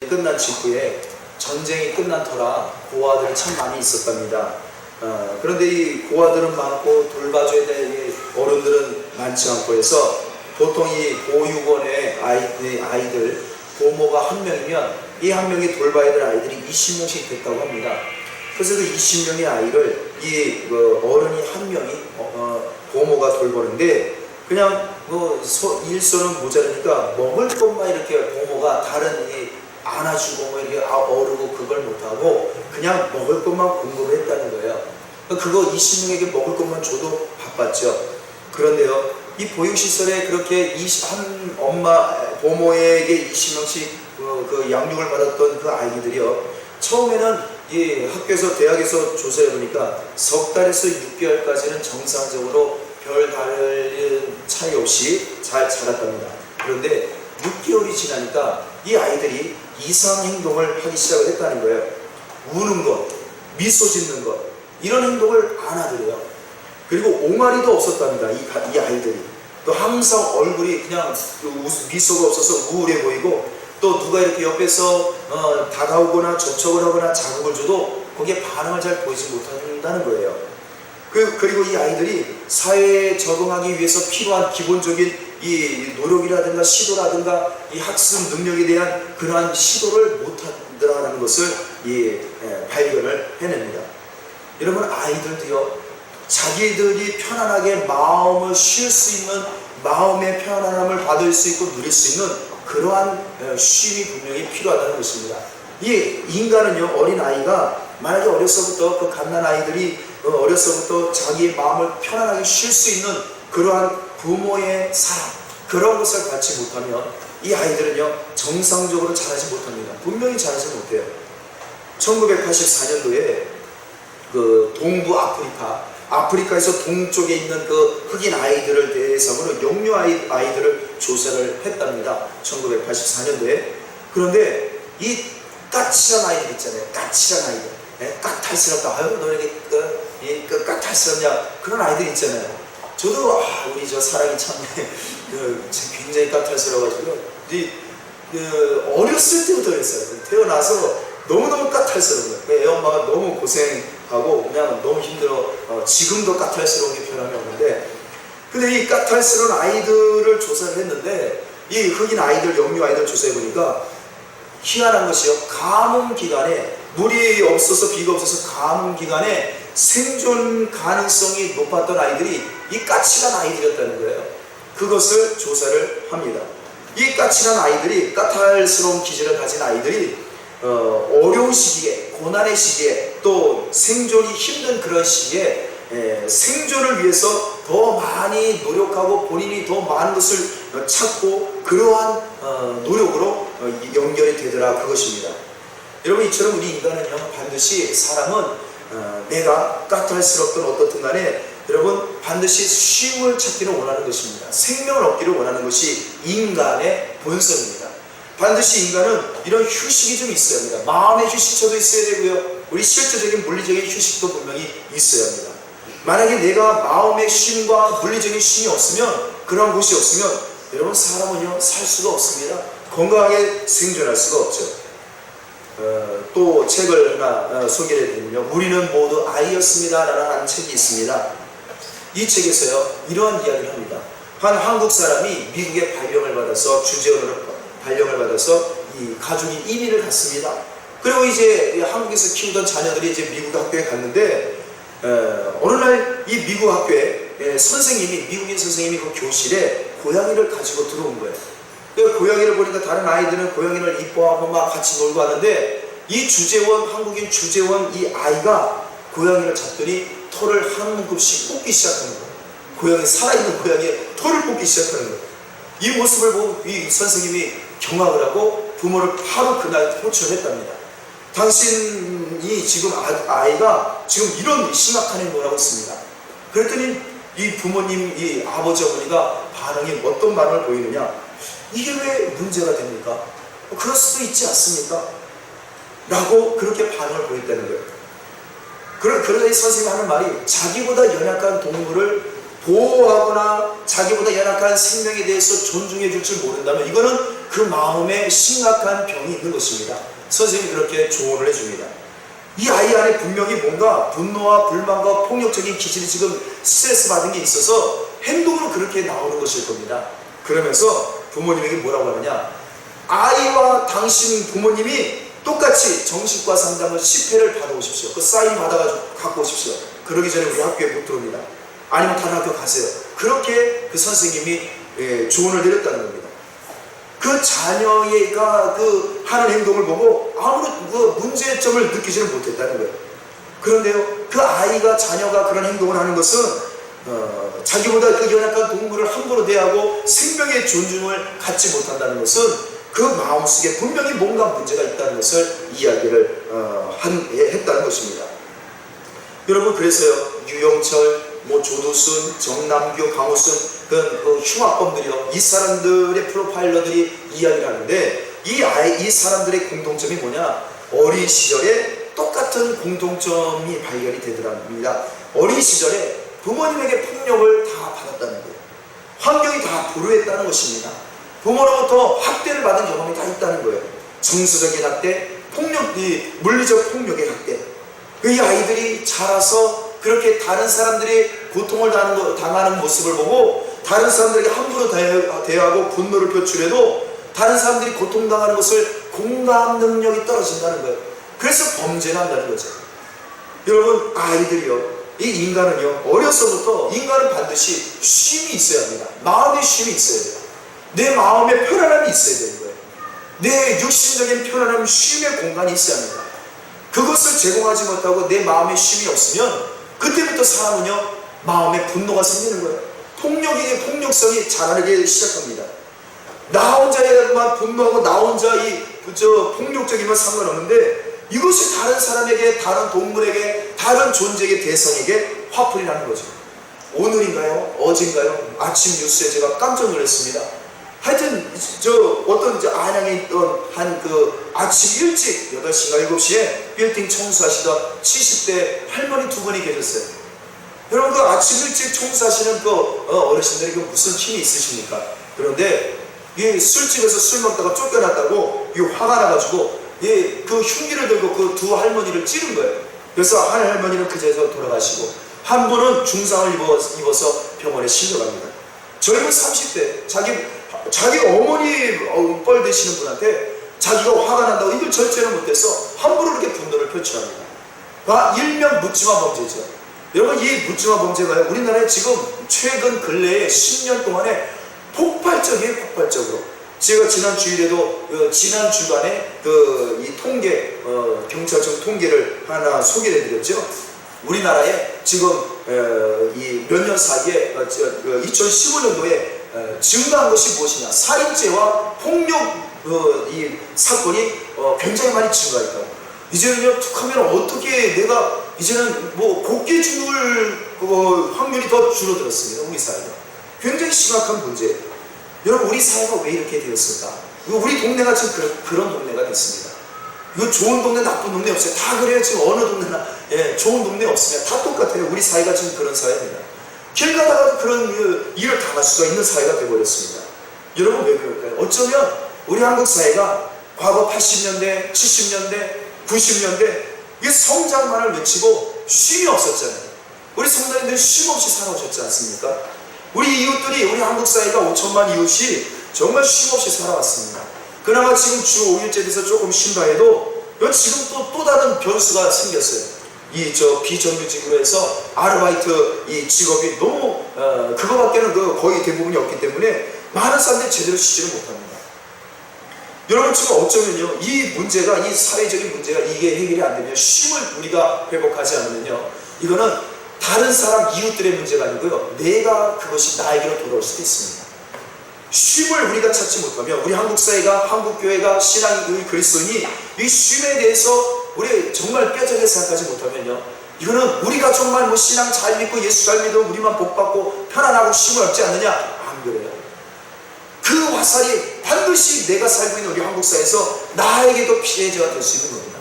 끝난 직후에 전쟁이 끝난 터라 고아들이 참 많이 있었답니다. 그런데 이 고아들은 많고 돌봐줘야 될 어른들은 많지 않고 해서 보통 이 보육원의 아이들 부모가 한 명이면 이 한 명이 돌봐야 될 아이들이 20명씩 됐다고 합니다. 그래서 그 20명의 아이를 이 어른이 한 명이 부모가 돌보는데 그냥 일손은 모자라니까 먹을 것만 이렇게 부모가 다른 안아주고 뭐 이렇게 어르고 그걸 못하고 그냥 먹을 것만 공급을 했다는 거예요. 그거 20명에게 먹을 것만 줘도 바빴죠. 그런데요, 이 보육시설에 그렇게 부모에게 20명씩 그 양육을 받았던 그 아이들이요, 처음에는 이 학교에서 대학에서 조사해 보니까 석 달에서 6개월까지는 정상적으로 별 다른 차이 없이 잘 자랐답니다. 그런데 6개월이 지나니까 이 아이들이 이상 행동을 하기 시작을 했다는 거예요. 우는 것, 미소 짓는 것, 이런 행동을 안 하더래요. 그리고 옹알이도 없었답니다. 이 아이들이. 또 항상 얼굴이 그냥 미소가 없어서 우울해 보이고, 또 누가 이렇게 옆에서 다가오거나 접촉을 하거나 자극을 줘도 거기에 반응을 잘 보이지 못한다는 거예요. 그리고 이 아이들이 사회에 적응하기 위해서 필요한 기본적인 이 노력이라든가 시도라든가 이 학습 능력에 대한 그러한 시도를 못한다는 것을 발견을 해냅니다. 여러분, 아이들도요, 자기들이 편안하게 마음을 쉴 수 있는, 마음의 편안함을 받을 수 있고 누릴 수 있는 그러한 쉼이 분명히 필요하다는 것입니다. 이 인간은요, 어린 아이가 만약에 어려서부터 그 갓난 아이들이 어려서부터 자기의 마음을 편안하게 쉴 수 있는 그러한 부모의 사랑, 그런 것을 받지 못하면 이 아이들은요, 정상적으로 자라지 못합니다. 분명히 자라지 못해요. 1984년도에 그 동부 아프리카에서 동쪽에 있는 그 흑인 아이들을 대상으로 영유 아이들을 조사를 했답니다. 1984년도에. 그런데 이 까칠한 아이들 있잖아요. 까칠한 아이들. 까탈스럽다. 아유, 너 이렇게 까탈스럽냐. 그런 아이들 있잖아요. 저도 우리 저 사랑이 참 굉장히 까탈스러워가지고 어렸을 때부터 그랬어요. 태어나서 너무너무 까탈스러운 거예요. 애 엄마가 너무 고생하고 그냥 너무 힘들어. 지금도 까탈스러운 게 변함이 없는데, 근데 이 까탈스러운 아이들을 조사를 했는데, 이 흑인 아이들, 영유 아이들 조사해 보니까 희한한 것이요, 가뭄 기간에, 물이 없어서 비가 없어서 가뭄 기간에 생존 가능성이 높았던 아이들이 이 까칠한 아이들이었다는 거예요. 그것을 조사를 합니다. 이 까칠한 아이들이, 까탈스러운 기질을 가진 아이들이 어려운 시기에, 고난의 시기에, 또 생존이 힘든 그런 시기에 생존을 위해서 더 많이 노력하고 본인이 더 많은 것을 찾고 그러한 노력으로 연결이 되더라, 그것입니다. 여러분, 이처럼 우리 인간은요, 반드시 사람은 내가 까탈스럽든 어떻든 간에 여러분, 반드시 쉼을 찾기를 원하는 것입니다. 생명을 얻기를 원하는 것이 인간의 본성입니다. 반드시 인간은 이런 휴식이 좀 있어야 합니다. 마음의 휴식처도 있어야 되고요, 우리 실제적인 물리적인 휴식도 분명히 있어야 합니다. 만약에 내가 마음의 쉼과 물리적인 쉼이 없으면, 그런 곳이 없으면 여러분, 사람은요, 살 수가 없습니다. 건강하게 생존할 수가 없죠. 또 책을 하나 소개해 드리면요, 우리는 모두 아이였습니다 라는 한 책이 있습니다. 이 책에서요, 이러한 이야기를 합니다. 한 한국 사람이 미국에 발령을 받아서, 주재원으로 발령을 받아서 이 가족이 이민을 갔습니다. 그리고 이제 한국에서 키우던 자녀들이 이제 미국 학교에 갔는데, 어느 날 이 미국 학교에 미국인 선생님이 그 교실에 고양이를 가지고 들어온 거예요. 그 고양이를 보니까 다른 아이들은 고양이를 이뻐하고 막 같이 놀고 하는데, 이 주재원, 한국인 주재원 이 아이가 고양이를 잡더니 털을 한 움큼씩 뽑기 시작하는 거예요. 살아있는 고양이의 털을 뽑기 시작하는 거예요. 이 모습을 보고 이 선생님이 경악을 하고 부모를 바로 그날 호출을 했답니다. 당신이 지금 아이가 지금 이런 심각한 행동을 하고 있습니다. 그랬더니 이 부모님, 이 아버지 어머니가 반응이 어떤 반응을 보이느냐, 이게 왜 문제가 됩니까? 그럴 수도 있지 않습니까? 라고 그렇게 반응을 보였다는 거예요. 그러자 이 선생님이 하는 말이, 자기보다 연약한 동물을 보호하거나 자기보다 연약한 생명에 대해서 존중해 줄 줄 모른다면 이거는 그 마음에 심각한 병이 있는 것입니다. 선생님이 그렇게 조언을 해줍니다. 이 아이 안에 분명히 뭔가 분노와 불만과 폭력적인 기질이 지금 스트레스 받은 게 있어서 행동으로 그렇게 나오는 것일 겁니다. 그러면서 부모님에게 뭐라고 하느냐, 아이와 당신 부모님이 똑같이 정신과 상담을 10회를 받아오십시오. 그 사인 받아가지고 갖고 오십시오. 그러기 전에 우리 학교에 못 들어옵니다. 아니면 다른 학교 가세요. 그렇게 그 선생님이 조언을 내렸다는 겁니다. 그 자녀가 그 하는 행동을 보고 아무런 그 문제점을 느끼지는 못했다는 거예요. 그런데요, 그 아이가 자녀가 그런 행동을 하는 것은 자기보다 그 연약한 동물을 함부로 대하고 생명의 존중을 갖지 못한다는 것은 그 마음속에 분명히 뭔가 문제가 있다는 것을 이야기를 했다는 것입니다. 여러분, 그래서요, 유영철, 조두순, 정남규, 강호순 그 흉악범들이요, 이 사람들의 프로파일러들이 이야기를 하는데 이 사람들의 공통점이 뭐냐, 어린 시절에 똑같은 공통점이 발견이 되더랍니다. 어린 시절에 부모님에게 폭력을 다 받았다는 거예요. 환경이 다 불우했다는 것입니다. 부모로부터 학대를 받은 경험이 다 있다는 거예요. 정서적인 학대, 물리적 폭력의 학대. 이 아이들이 자라서 그렇게 다른 사람들이 고통을 당하는 모습을 보고 다른 사람들에게 함부로 대하고 분노를 표출해도 다른 사람들이 고통당하는 것을 공감 능력이 떨어진다는 거예요. 그래서 범죄를 한다는 거죠. 여러분, 아이들이요, 이 인간은요, 어려서부터 인간은 반드시 쉼이 있어야 합니다. 마음의 쉼이 있어야 돼요. 내 마음의 편안함이 있어야 되는 거예요. 내 육신적인 편안함, 쉼의 공간이 있어야 합니다. 그것을 제공하지 못하고 내 마음의 쉼이 없으면 그때부터 사람은요, 마음에 분노가 생기는 거예요. 폭력성이 자라기 시작합니다. 나 혼자에만 분노하고 나 혼자 폭력적이면 상관없는데 이것이 다른 사람에게, 다른 동물에게, 다른 존재에게, 대성에게 화풀이 나는 거죠. 오늘인가요? 어젠가요? 아침 뉴스에 제가 깜짝 놀랐습니다. 하여튼 어떤 안양에 있던 아침 일찍 8시인가 7시에 빌딩 청소하시던 70대 할머니 2분이 계셨어요. 여러분, 그 아침 일찍 청소하시는 어르신들이 무슨 힘이 있으십니까? 그런데 술집에서 술 먹다가 쫓겨났다고 화가 나가지고 그 흉기를 들고 그 두 할머니를 찌른 거예요. 그래서 한 할머니는 그 자리에서 돌아가시고 한 분은 중상을 입어서 병원에 실려갑니다. 젊은 30대 자기 어머니 뻘 되시는 분한테 자기가 화가 난다고 이걸 절제를 못해서 함부로 이렇게 분노를 표출합니다. 일명 묻지마 범죄죠. 여러분, 이 묻지마 범죄가요, 우리나라에 지금 최근 근래에 10년 동안에 폭발적으로. 제가 지난 주일에도 지난 주간에 이 통계, 경찰청 통계를 하나 소개를 해드렸죠. 우리나라에 지금 이 몇 년 사이에 2015년도에 증가한 것이 무엇이냐, 살인죄와 폭력 이 사건이 굉장히 많이 증가했다고. 이제는요, 툭하면 어떻게 내가 이제는 곱게 죽을 확률이 더 줄어들었습니다. 우리 사회가 굉장히 심각한 문제예요. 여러분, 우리 사회가 왜 이렇게 되었을까? 우리 동네가 지금 그런 동네가 됐습니다. 이거 좋은 동네, 나쁜 동네 없어요. 다 그래요. 지금 어느 동네나 좋은 동네 없습니다. 다 똑같아요. 우리 사회가 지금 그런 사회입니다. 길 가다가도 그런 일을 당할 수가 있는 사회가 되어버렸습니다. 여러분, 왜 그럴까요? 어쩌면 우리 한국 사회가 과거 80년대, 70년대, 90년대 이게 성장만을 외치고 쉼이 없었잖아요. 우리 성도님들이 쉼 없이 살아오셨지 않습니까? 우리 이웃들이, 우리 한국 사회가 5천만 이웃이 정말 쉼 없이 살아왔습니다. 그나마 지금 주 5일째 돼서 조금 쉰다 해도 지금 또 다른 변수가 생겼어요. 비정규직으로 해서 아르바이트 이 직업이 너무 그거밖에는 거의 대부분이 없기 때문에 많은 사람들이 제대로 쉬지를 못합니다. 여러분, 지금 어쩌면요, 이 문제가, 이 사회적인 문제가 이게 해결이 안 되면, 쉼을 우리가 회복하지 않으면요, 이거는 다른 사람 이웃들의 문제가 아니고요, 내가 그것이 나에게로 돌아올 수도 있습니다. 쉼을 우리가 찾지 못하면, 우리 한국 사회가, 한국 교회가, 신앙의 그리스도인이 이 쉼에 대해서 우리 정말 뼈저리게 생각하지 못하면요, 이거는 우리가 정말 신앙 잘 믿고 예수 잘 믿으면 우리만 복받고 편안하고 쉼을 얻지 않느냐? 안 그래요. 그 화살이 반드시 내가 살고 있는 우리 한국 사회에서 나에게도 피해자가 될 수 있는 겁니다.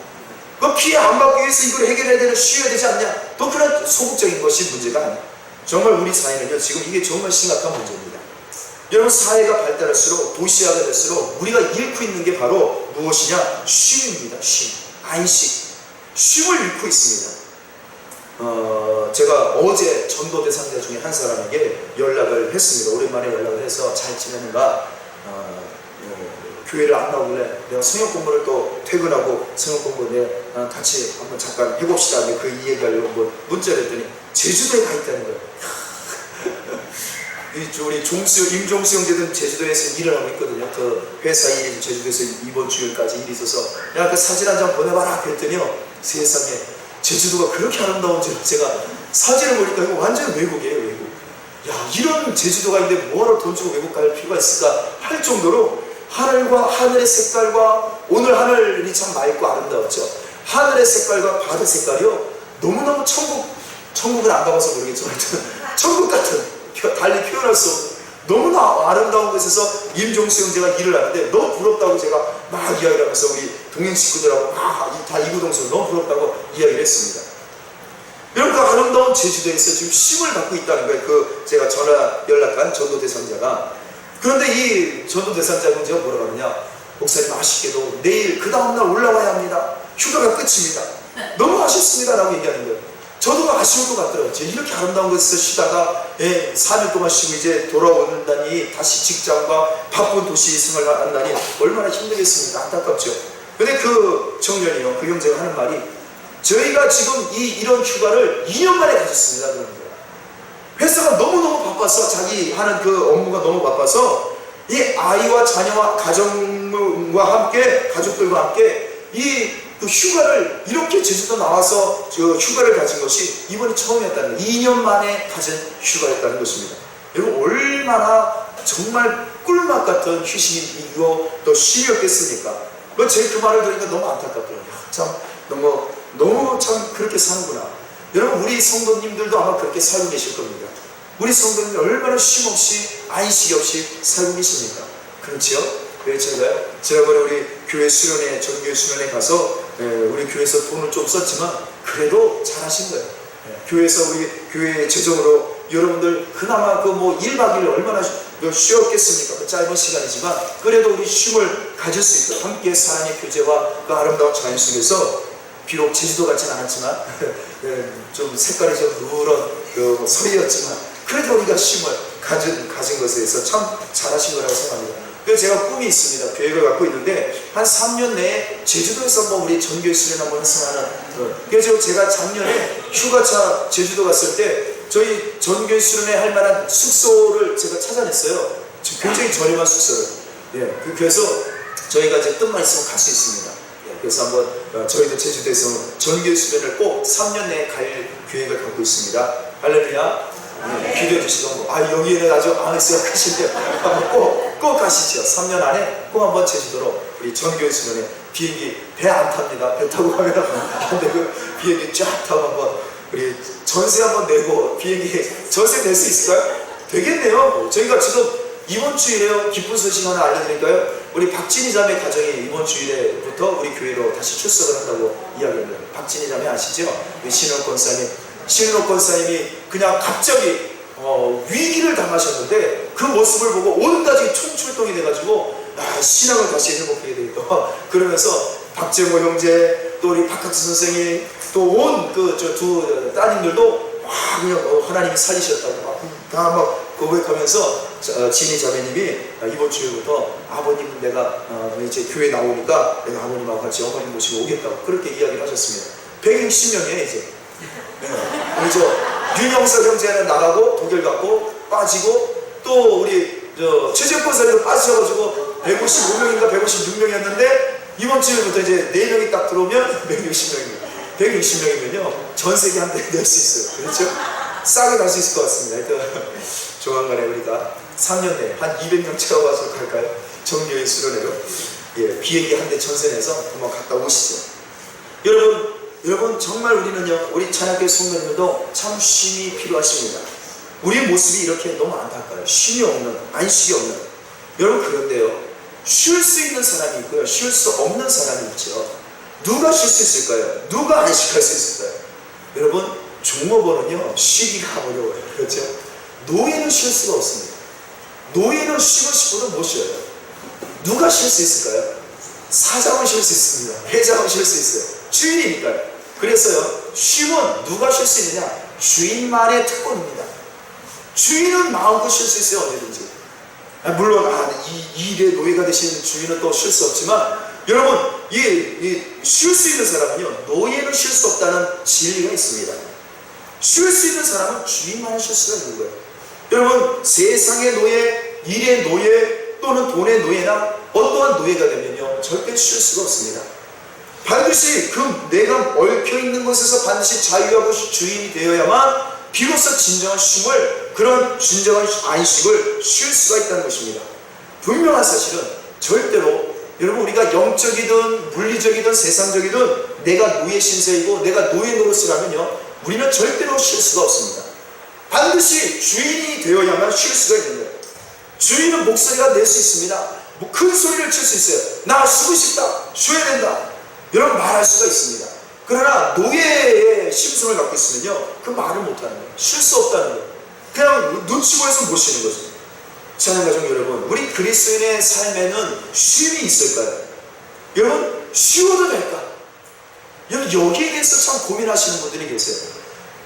그 피해 안 받기 위해서 이걸 해결해야 되는, 쉬어야 되지 않냐? 또 그런 소극적인 것이 문제가 아니에요. 정말 우리 사회는요, 지금 이게 정말 심각한 문제입니다. 여러분, 사회가 발달할수록, 도시화가 될수록 우리가 잃고 있는 게 바로 무엇이냐? 쉼입니다. 쉼, 안식. 쉼을 잃고 있습니다. 제가 어제 전도 대상자 중에 한 사람에게 연락을 했습니다. 오랜만에 연락을 해서 잘 지내는가? 교회를 안 나오길래 내가 성역 공부를 또 퇴근하고 성역 공부 같이 한번 잠깐 해봅시다. 그 이 얘기하려고 문자를 했더니 제주도에 가 있다는 거예요. 우리 임종수 형제는 제주도에서 일을 하고 있거든요. 그 회사 일이 제주도에서 이번 주일까지 일이 있어서 야, 그 사진 한 장 보내봐라 그랬더니요, 세상에 제주도가 그렇게 아름다운지 제가 사진을 보니까 이거 완전 외국이에요. 외국. 야, 이런 제주도가 있는데 뭐하러 돈 주고 외국 갈 필요가 있을까 할 정도로 하늘과 하늘의 색깔과, 오늘 하늘이 참 맑고 아름다웠죠. 하늘의 색깔과 바다 색깔이요, 너무너무 천국을 안 가봐서 모르겠지만 하여튼 천국 같은, 달리 표현할 수 없는 너무나 아름다운 곳에서 임종수 형제가 일을 하는데 너무 부럽다고 제가 막 이야기를 하면서 우리 동행 식구들하고 다 이구동성 너무 부럽다고 이야기를 했습니다. 여러분, 그 아름다운 제주도에서 지금 쉼을 갖고 있다는 거예요. 제가 전화 연락한 전도 대상자가. 그런데 이 전도 대상자 문제가 뭐라고 하느냐? 목사님, 아쉽게도 내일 그 다음날 올라와야 합니다. 휴가가 끝입니다. 너무 아쉽습니다 라고 얘기하는 거예요. 저도 아쉬울 것 같더라고요. 이렇게 아름다운 곳에서 쉬다가 4년 동안 쉬고 이제 돌아온다니, 다시 직장과 바쁜 도시 생활을 한다니 얼마나 힘들겠습니까? 안타깝죠. 근데 그 청년이요, 그 형제가 하는 말이, 저희가 지금 이런 휴가를 2년 만에 가졌습니다 그런 거예요. 회사가 너무너무 바빠서, 자기 하는 그 업무가 너무 바빠서 이 아이와 자녀와 가정과 함께, 가족들과 함께 그 휴가를 이렇게 제주도 나와서 휴가를 가진 것이 이번이 처음이었다는 거예요. 2년 만에 가진 휴가였다는 것입니다. 여러분, 얼마나 정말 꿀맛 같은 휴식이고 또 쉼이었겠습니까? 제 말을 들으니까 너무 안타깝더라고요. 참 너무 참 그렇게 사는구나. 여러분, 우리 성도님들도 아마 그렇게 살고 계실 겁니다. 우리 성도님들 얼마나 쉼 없이, 안식 없이 살고 계십니까? 그렇지요? 왜 제가요? 지난번에 우리 교회 수련회, 전교회 수련회 가서 우리 교회에서 돈을 좀 썼지만 그래도 잘하신 거예요. 교회에서 우리 교회 재정으로 여러분들 그나마 그 1박 2일 얼마나 쉬었겠습니까? 그 짧은 시간이지만 그래도 우리 쉼을 가질 수 있고, 함께 사랑의 교제와 그 아름다운 자연 속에서, 비록 제주도 같진 않았지만 좀 색깔이 좀 누런 그 설이었지만 그래도 우리가 쉼을 가진 것에 대해서 참 잘하신 거라고 생각합니다. 그래서 제가 꿈이 있습니다. 계획을 갖고 있는데 한 3년 내에 제주도에서 한번 우리 전교회 수련 한번 했으면 하는. 그래서 제가 작년에 휴가차 제주도 갔을 때 저희 전교회 수련회 할 만한 숙소를 제가 찾아냈어요. 굉장히 저렴한 숙소를. 그래서 저희가 이제 뜻만 있으면 갈 수 있습니다. 그래서 한번 저희도 제주도에서 전교회 수련을 꼭 3년 내에 갈 계획을 갖고 있습니다. 할렐루야. 기도해 주시고, 여기에는 아주 생각하시는데 꼭 가시죠. 3년 안에 꼭 한번 제주도로 우리 전교회 수련회 비행기 배 안 탑니다. 배 타고 가면 안 되고 비행기 쫙 타고 한번 우리 전세 한번 내고, 비행기 전세 낼 수 있을까요? 되겠네요. 저희가 지금 이번 주일에요, 기쁜 소식 하나 알려드릴까요? 우리 박진희 자매 가정이 이번 주일에부터 우리 교회로 다시 출석을 한다고 이야기합니다. 박진희 자매 아시죠? 우리 신은옥 권사님이 그냥 갑자기 위기를 당하셨는데 그 모습을 보고 온 가족이 총출동이 돼가지고 신앙을 다시 회복하게 되겠다. 그러면서 박재모 형제, 또 우리 박학수 선생님, 또 온 그 두 따님들도 그냥 하나님이 살리셨다고 다 고백하면서 진희 자매님이 이번 주부터 아버님 내가 이제 교회 나오니까 내가 아버님하고 같이 어머님 모시고 오겠다고 그렇게 이야기를 하셨습니다. 160명이에요 이제. 윤영석 형제는 나가고 독일 갔고 빠지고, 또 우리 최재권 사님도 빠지셔가지고 155명인가 156명이었는데 이번 주부터 이제 4명이 딱 들어오면 160명입니다. 160명이면요 전 세계 한 대 낼 수 있어요. 그렇죠? 싸게 갈 수 있을 것 같습니다. 하여튼 조만간에 우리가 3년 내에 한 200명 채워가서 갈까요? 전교회 수련회로 비행기 한 대 전세 내서 한번 갔다 오시죠. 여러분 정말 우리는요, 우리 찬양교회 성도님들도 참 쉼이 필요하십니다. 우리의 모습이 이렇게 너무 안타까워요. 쉼이 없는, 안식이 없는. 여러분, 그런데요, 쉴 수 있는 사람이 있고요, 쉴 수 없는 사람이 있죠. 누가 쉴 수 있을까요? 누가 안식할 수 있을까요? 여러분, 종업원은요 쉬기가 어려워요. 그렇죠? 노예는 쉴 수가 없습니다. 노예는 쉬고 싶어도 못 쉬어요. 누가 쉴 수 있을까요? 사장은 쉴 수 있습니다. 회장은 쉴 수 있어요. 주인이니까요. 그래서요 쉼은 누가 쉴 수 있느냐? 주인만의 특권입니다. 주인은 마음껏 쉴 수 있어요. 언제든지. 물론 이 일의 노예가 되신 주인은 또 쉴 수 없지만, 여러분 쉴 수 있는 사람은요 노예는 쉴 수 없다는 진리가 있습니다. 쉴 수 있는 사람은 주인만이 쉴 수가 있는 거예요. 여러분 세상의 노예, 일의 노예 또는 돈의 노예나 어떠한 노예가 되면요 절대 쉴 수가 없습니다. 반드시 내가 얽혀있는 것에서 반드시 자유하고 주인이 되어야만 비로소 진정한 쉼을, 그런 진정한 안식을 쉴 수가 있다는 것입니다. 분명한 사실은 절대로 여러분 우리가 영적이든 물리적이든 세상적이든 내가 노예 신세이고 내가 노예 노릇을 하면요 우리는 절대로 쉴 수가 없습니다. 반드시 주인이 되어야만 쉴 수가 있는 거예요. 주인은 목소리가 낼 수 있습니다. 큰 소리를 칠 수 있어요. 나 쉬고 싶다, 쉬어야 된다, 여러분 말할 수가 있습니다. 그러나 노예의 심성을 갖고 있으면요 그 말을 못하는 거예요. 쉴 수 없다는 거예요. 그냥 눈치 보여서 못 쉬는 거죠. 사랑하는 가족 여러분, 우리 그리스도인의 삶에는 쉼이 있을까요? 여러분 쉬어도 될까? 여러분 여기에 대해서 참 고민하시는 분들이 계세요.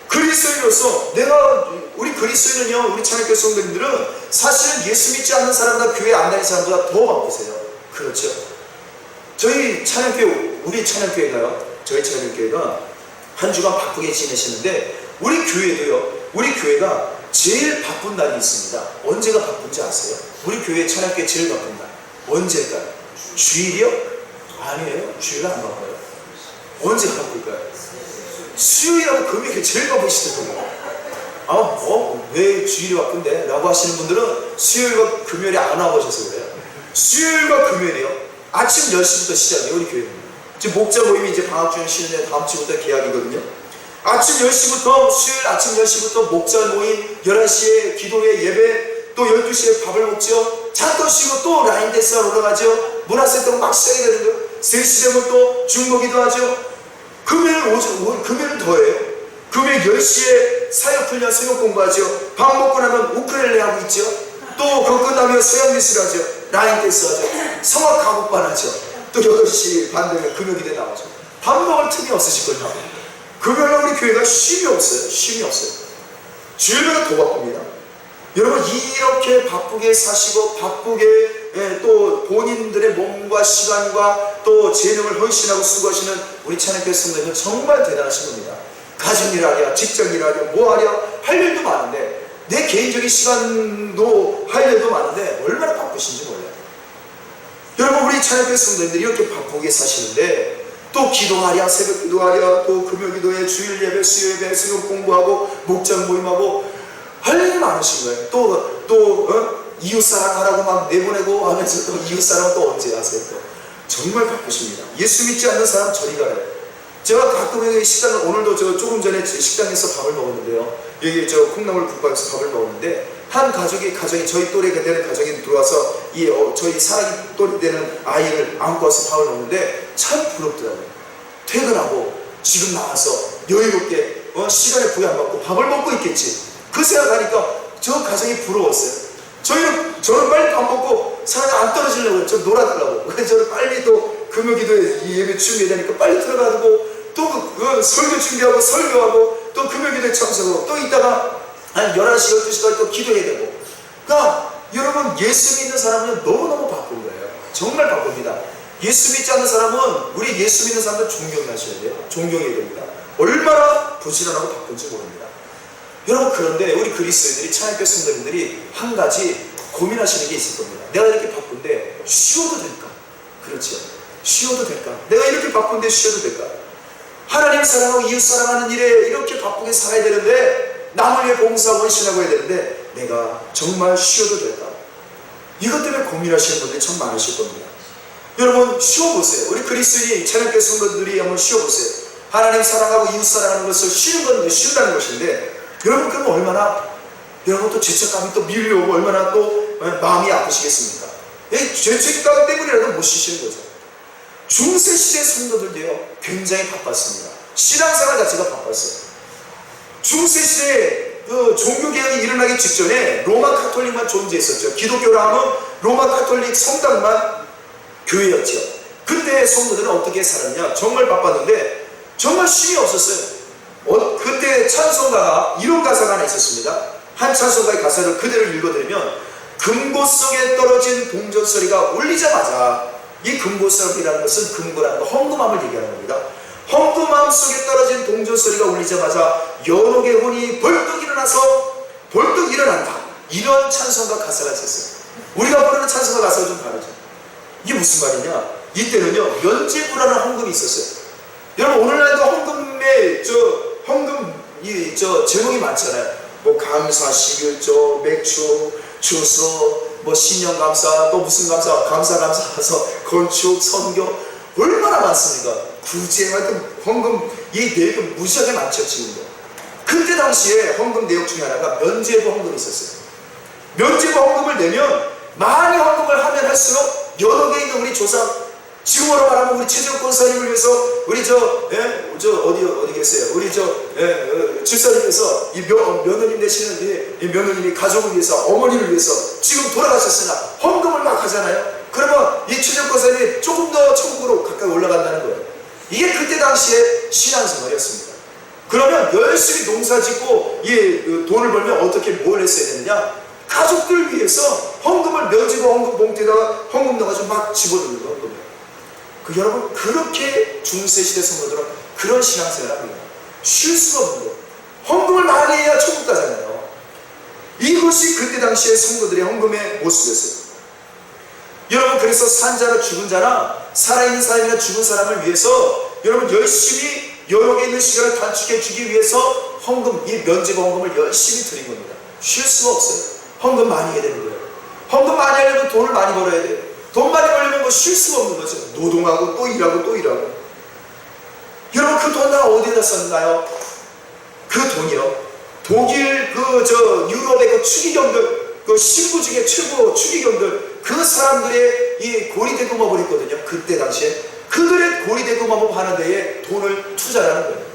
그리스도인으로서 우리 그리스도인은요, 우리 찬양교회 성도님들은 사실은 예수 믿지 않는 사람보다 교회 안 다니는 사람보다 더 바쁘세요. 그렇죠? 저희 찬양교회가요, 저희 찬양교회가 한 주간 바쁘게 지내시는데 우리 교회가 제일 바쁜 날이 있습니다. 언제가 바쁜지 아세요? 우리 교회 찬양교회 제일 바쁜 날 언제일까요? 주일이요? 아니에요. 주일은 안 바빠요. 언제가 바쁠까요? 수요일하고 금요일이 제일 바쁘시더라고요. 왜 주일이 바쁜데? 라고 하시는 분들은 수요일과 금요일에 안 와보셔서 그래요. 수요일과 금요일이요 아침 10시부터 시작이에요. 우리 교회는 지금 목자 모임이 이제 방학 중에 쉬는데 다음 주부터 계약이거든요. 아침 10시부터 수요일 아침 10시부터 목자 모임, 11시에 기도회 예배, 또 12시에 밥을 먹죠. 잠깐 쉬고 또 라인 댄스가 올라가죠. 문화센터 막 시작이 되는 거예요. 3시 되면 또 중보기도 하죠. 금요일은 더해요. 금요일 10시에 사역훈련 수영 공부하죠. 밥 먹고 나면 우크렐레 하고 있죠. 또 그거 끝나면 수영 미술 하죠. 라인 댄스 하죠. 성악 가곡반 하죠. 또 8시 반 되면 금요기대 나오죠. 밥 먹을 틈이 없으실 거예요. 금요일날 우리 교회가 쉼이 없어요. 주일은 더 바쁩니다. 여러분 이렇게 바쁘게 사시고 바쁘게 또 본인들의 몸과 시간과 또 재능을 헌신하고 수고하시는 우리 찬양교회 성도님은 정말 대단하신 겁니다. 가정일 하랴, 직장일 하랴, 뭐 하랴 할 일도 많은데, 내 개인적인 시간도 할 일도 많은데 얼마나 바쁘신지 몰라요. 여러분 우리 찬양교회 성도님들이 이렇게 바쁘게 사시는데 또 기도하랴, 새벽 기도하랴, 또 금요 기도회, 주일 예배, 수요 예배, 수요 공부하고 목장 모임하고 할 일이 많으신 거예요. 또 이웃사랑 하라고 막 내보내고 하면서 또 이웃사랑 또 언제 하세요? 또 정말 바쁘십니다. 예수 믿지 않는 사람 저리 가래요. 제가 가끔 여기 식당을, 오늘도 조금 전에 제 식당에서 밥을 먹었는데요, 여기 콩나물 국밥에서 밥을 먹었는데 한 가정이 저희 또래가 되는 가정이 들어와서 저희 사랑이 또래 되는 아이를 안고 와서 밥을 먹는데 참 부럽더라고요. 퇴근하고 지금 나와서 여유롭게 시간에 부여 안 받고 밥을 먹고 있겠지, 그 생각하니까 저 가정이 부러웠어요. 저는 빨리 밥 먹고 사람이 안 떨어지려고요. 저 놀아달라고. 그래서 저는 빨리 또 금요기도에 예배 준비해야 되니까 빨리 들어가고 또 설교 준비하고 설교하고 또 금요기도에 참석하고 또 이따가 한 11시, 12시까지 또 기도해야 되고. 그러니까 여러분 예수 믿는 사람은 너무너무 바쁜 거예요. 정말 바쁩니다. 예수 믿지 않는 사람은, 우리 예수 믿는 사람들 존경하셔야 돼요. 존경해야 됩니다. 얼마나 부지런하고 바쁜지 모릅니다. 여러분 그런데 우리 그리스도인들이, 찬양교회 성도님들이 한 가지 고민하시는 게 있을 겁니다. 내가 이렇게 바쁜데 쉬어도 될까? 그렇죠. 쉬어도 될까? 내가 이렇게 바쁜데 쉬어도 될까? 하나님 사랑하고 이웃 사랑하는 일에 이렇게 바쁘게 살아야 되는데, 남을 위해 봉사하고 헌신하고 해야 되는데 내가 정말 쉬어도 될까? 이것 때문에 고민하시는 분들이 참 많으실 겁니다. 여러분 쉬어보세요. 우리 그리스도인이, 찬양교회 성도들이 한번 쉬어보세요. 하나님 사랑하고 이웃 사랑하는 것을 쉬는 건 쉬운다는 것인데, 여러분 그러면 얼마나 여러분 또 죄책감이 또 밀려오고 얼마나 또 마음이 아프시겠습니까? 죄책감 때문이라도 못 쉬시는 거죠. 중세시대 성도들도요 굉장히 바빴습니다. 신앙생활 자체가 바빴어요. 중세시대에 그 종교개혁이 일어나기 직전에 로마 카톨릭만 존재했었죠. 기독교라 하면 로마 카톨릭 성당만 교회였죠. 그때 성도들은 어떻게 살았냐? 정말 바빴는데 정말 쉼이 없었어요. 그때 찬송가가 이런 가사가 하나 있었습니다. 한 찬송가의 가사를 그대로 읽어드리면, 금고 속에 떨어진 동전 소리가 울리자마자, 이 금고 소리라는 것은 금고라는 거, 헌금함을 얘기하는 겁니다. 헌금함 속에 떨어진 동전 소리가 울리자마자 연옥의 혼이 벌떡 일어나서 벌떡 일어난다. 이런 찬송가 가사가 있었어요. 우리가 부르는 찬송가 가사가 좀 다르죠. 이게 무슨 말이냐? 이때는요, 면죄부라는 헌금이 있었어요. 여러분, 오늘날도 헌금에 제목이 많잖아요. 뭐 감사 11조, 맥주, 주소, 뭐 신년감사, 또 무슨 감사, 감사서 건축, 선교, 얼마나 많습니까? 구제 같은 헌금, 이 내역은 무지하게 많죠, 지금도. 그때 당시에 헌금 내역 중에 하나가 면죄부 헌금이 있었어요. 면죄부 헌금을 내면, 많이 헌금을 하면 할수록 여러 개 있는 우리 조상, 지금으로 말하면 우리 최재욱 권사님을 위해서, 우리 어디 계세요? 우리 집사님께서 이 며느님 되시는 이 며느님이 가족을 위해서, 어머니를 위해서 지금 돌아가셨으나 헌금을 막 하잖아요. 그러면 이 최재욱 권사님이 조금 더 천국으로 가까이 올라간다는 거예요. 이게 그때 당시에 신앙생활이었습니다. 그러면 열심히 농사 짓고 이 돈을 벌면 어떻게 뭘 했어야 되느냐? 가족들 위해서 헌금을 면지고 헌금 봉투에다가 헌금 넣어가지고 막 집어넣는 거예요. 여러분, 그렇게 중세시대 성도들은 그런 신앙생활을 합니다. 쉴 수가 없는 거예요. 헌금을 많이 해야 천국 가잖아요. 이것이 그때 당시의 성도들의 헌금의 모습이었어요. 여러분, 그래서 산 자나 죽은 자나 살아있는 사람이나 죽은 사람을 위해서 여러분 열심히 여러 개 있는 시간을 단축해 주기 위해서 헌금, 이 면죄부 헌금을 열심히 드린 겁니다. 쉴 수가 없어요. 헌금 많이 해야 되는 거예요. 헌금 많이 하려면 돈을 많이 벌어야 돼요. 돈 많이 벌려면 뭐 쉴 수가 없는 거죠. 노동하고 또 일하고 또 일하고. 여러분, 그 돈 다 어디에다 썼나요? 그 돈이요, 독일 유럽의 그 추기경들, 그 신부 중에 최고 추기경들, 그 사람들의 이 고리대금업을 했거든요. 그때 당시에 그들의 고리대금업을 하는 데에 돈을 투자하는 거예요.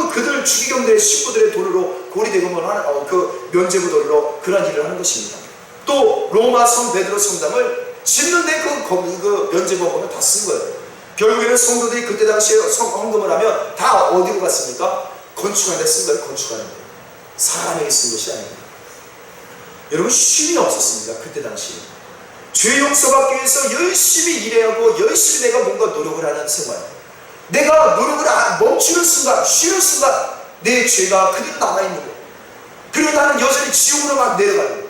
그들 추기경들의 신부들의 돈으로 고리대금업을 하는, 그 면죄부 돈으로 그런 일을 하는 것입니다. 또 로마 성 베드로 성당을 짓는데 그 면죄부 헌금을 다 쓴 거예요. 결국에는 성도들이 그때 당시에 헌금을 하면 다 어디로 갔습니까? 건축하는 데 쓴 거예요. 건축하는 데. 사람에게 쓴 것이 아닙니다. 여러분, 쉼이 없었습니다. 그때 당시에. 죄 용서받기 위해서 열심히 일하고 열심히 내가 뭔가 노력을 하는 생활. 내가 노력을 멈추는 순간, 쉬는 순간 내 죄가 그대로 남아있는 거예요. 그리고 나는 여전히 지옥으로 막 내려가는 거예요.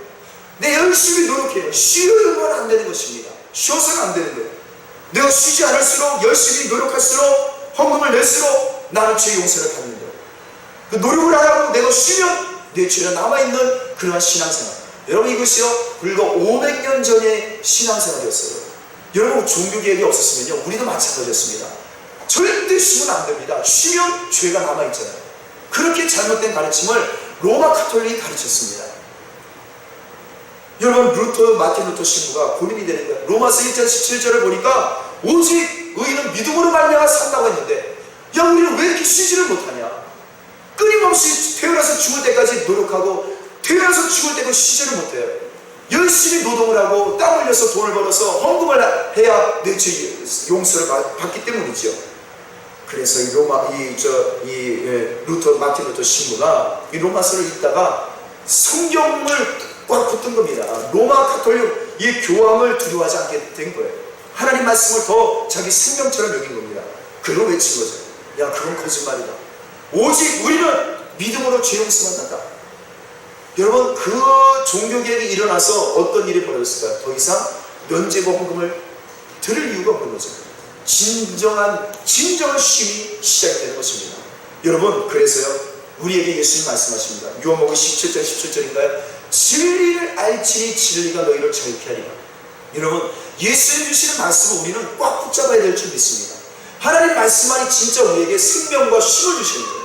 내 열심히 노력해요. 쉬면 안 되는 것입니다. 쉬어서는 안 되는 거예요. 내가 쉬지 않을수록, 열심히 노력할수록, 헌금을 낼수록 나는 죄 용서를 받는 거예요. 그 노력을 안 하고 내가 쉬면 내 죄가 남아있는 그러한 신앙생활. 여러분, 이것이요, 불과 500년 전의 신앙생활이었어요. 여러분, 종교개혁이 없었으면요, 우리도 마찬가지였습니다. 절대 쉬면 안 됩니다. 쉬면 죄가 남아있잖아요. 그렇게 잘못된 가르침을 로마 카톨릭이 가르쳤습니다. 여러분, 마틴 루터 신부가 고민이 되는 거예요. 로마서 1장 17절을 보니까 오직 의인은 믿음으로 말미암아 산다고 했는데, 야, 우리는 왜 이렇게 쉬지를 못하냐? 끊임없이 태어나서 죽을 때까지 노력하고 태어나서 죽을 때도 쉬지를 못해요. 열심히 노동을 하고 땀 흘려서 돈을 벌어서 헌금을 해야 내 죄 용서를 받기 때문이죠. 그래서 마틴 루터 신부가 이 로마서를 읽다가 성경을 꽉 붙든 겁니다. 로마 카톨릭 이 교황을 두려워하지 않게 된 거예요. 하나님 말씀을 더 자기 생명처럼 여긴 겁니다. 그걸 외친 거죠. 야, 그건 거짓말이다. 오직 우리는 믿음으로 죄 용서받는다. 여러분, 그 종교개혁이 일어나서 어떤 일이 벌어졌을까요? 더 이상 면죄부 헌금을 들을 이유가 없는 거죠. 진정한 쉼이 시작되는 것입니다. 여러분, 그래서요, 우리에게 예수님 말씀하십니다. 요한복음 17장 17절인가요? 진리를 알지니 진리가 너희를 자유케 하리라. 여러분, 예수님 주시는 말씀을 우리는 꽉 붙잡아야 될 줄 믿습니다. 하나님 말씀만이 진짜 우리에게 생명과 쉼을 주시는 거예요.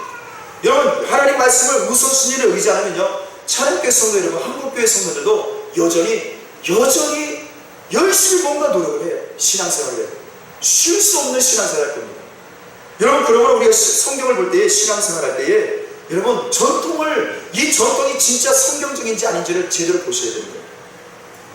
여러분, 하나님 말씀을 우선순위를 의지하면요, 찬양교회 성도 여러분, 한국교회 성도들도 여전히 열심히 뭔가 노력을 해요. 신앙생활을 해요. 쉴 수 없는 신앙생활 할 겁니다. 여러분, 그러면 우리가 성경을 볼 때에, 신앙생활 할 때에 여러분 이 전통이 진짜 성경적인지 아닌지를 제대로 보셔야 되는 거예요.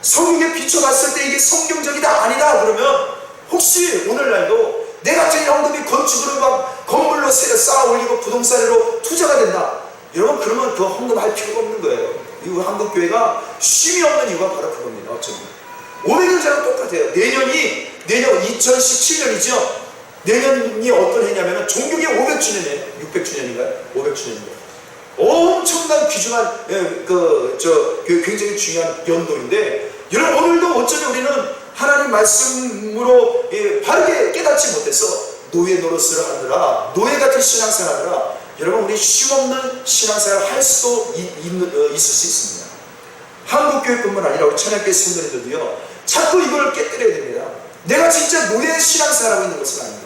성경에 비춰봤을 때 이게 성경적이다 아니다 그러면 혹시 오늘날도 내 같은 영혼이 건축으로 막 건물로 쌓아 올리고 부동산으로 투자가 된다. 여러분 그러면 그거 헌금할 필요가 없는 거예요. 이 한국교회가 쉼이 없는 이유가 바로 그겁니다. 어쩌면 500년 전랑 똑같아요. 내년 2017년이죠. 내년이 어떤 해냐면 종교계 500주년이에요. 600주년인가요? 500주년인가요? 엄청난 귀중한 굉장히 중요한 연도인데 여러분 오늘도 어쩌면 우리는 하나님 말씀으로 바르게 깨닫지 못해서 노예 노릇을 하느라 노예 같은 신앙생활 하느라 여러분 우리 쉼없는 신앙생활을 할 수도 있을 수 있습니다. 한국교회뿐만 아니라 우리 찬양교회 성도님들도요 자꾸 이걸 깨뜨려야 됩니다. 내가 진짜 노예 신앙생활하고 있는 것은 아닌가.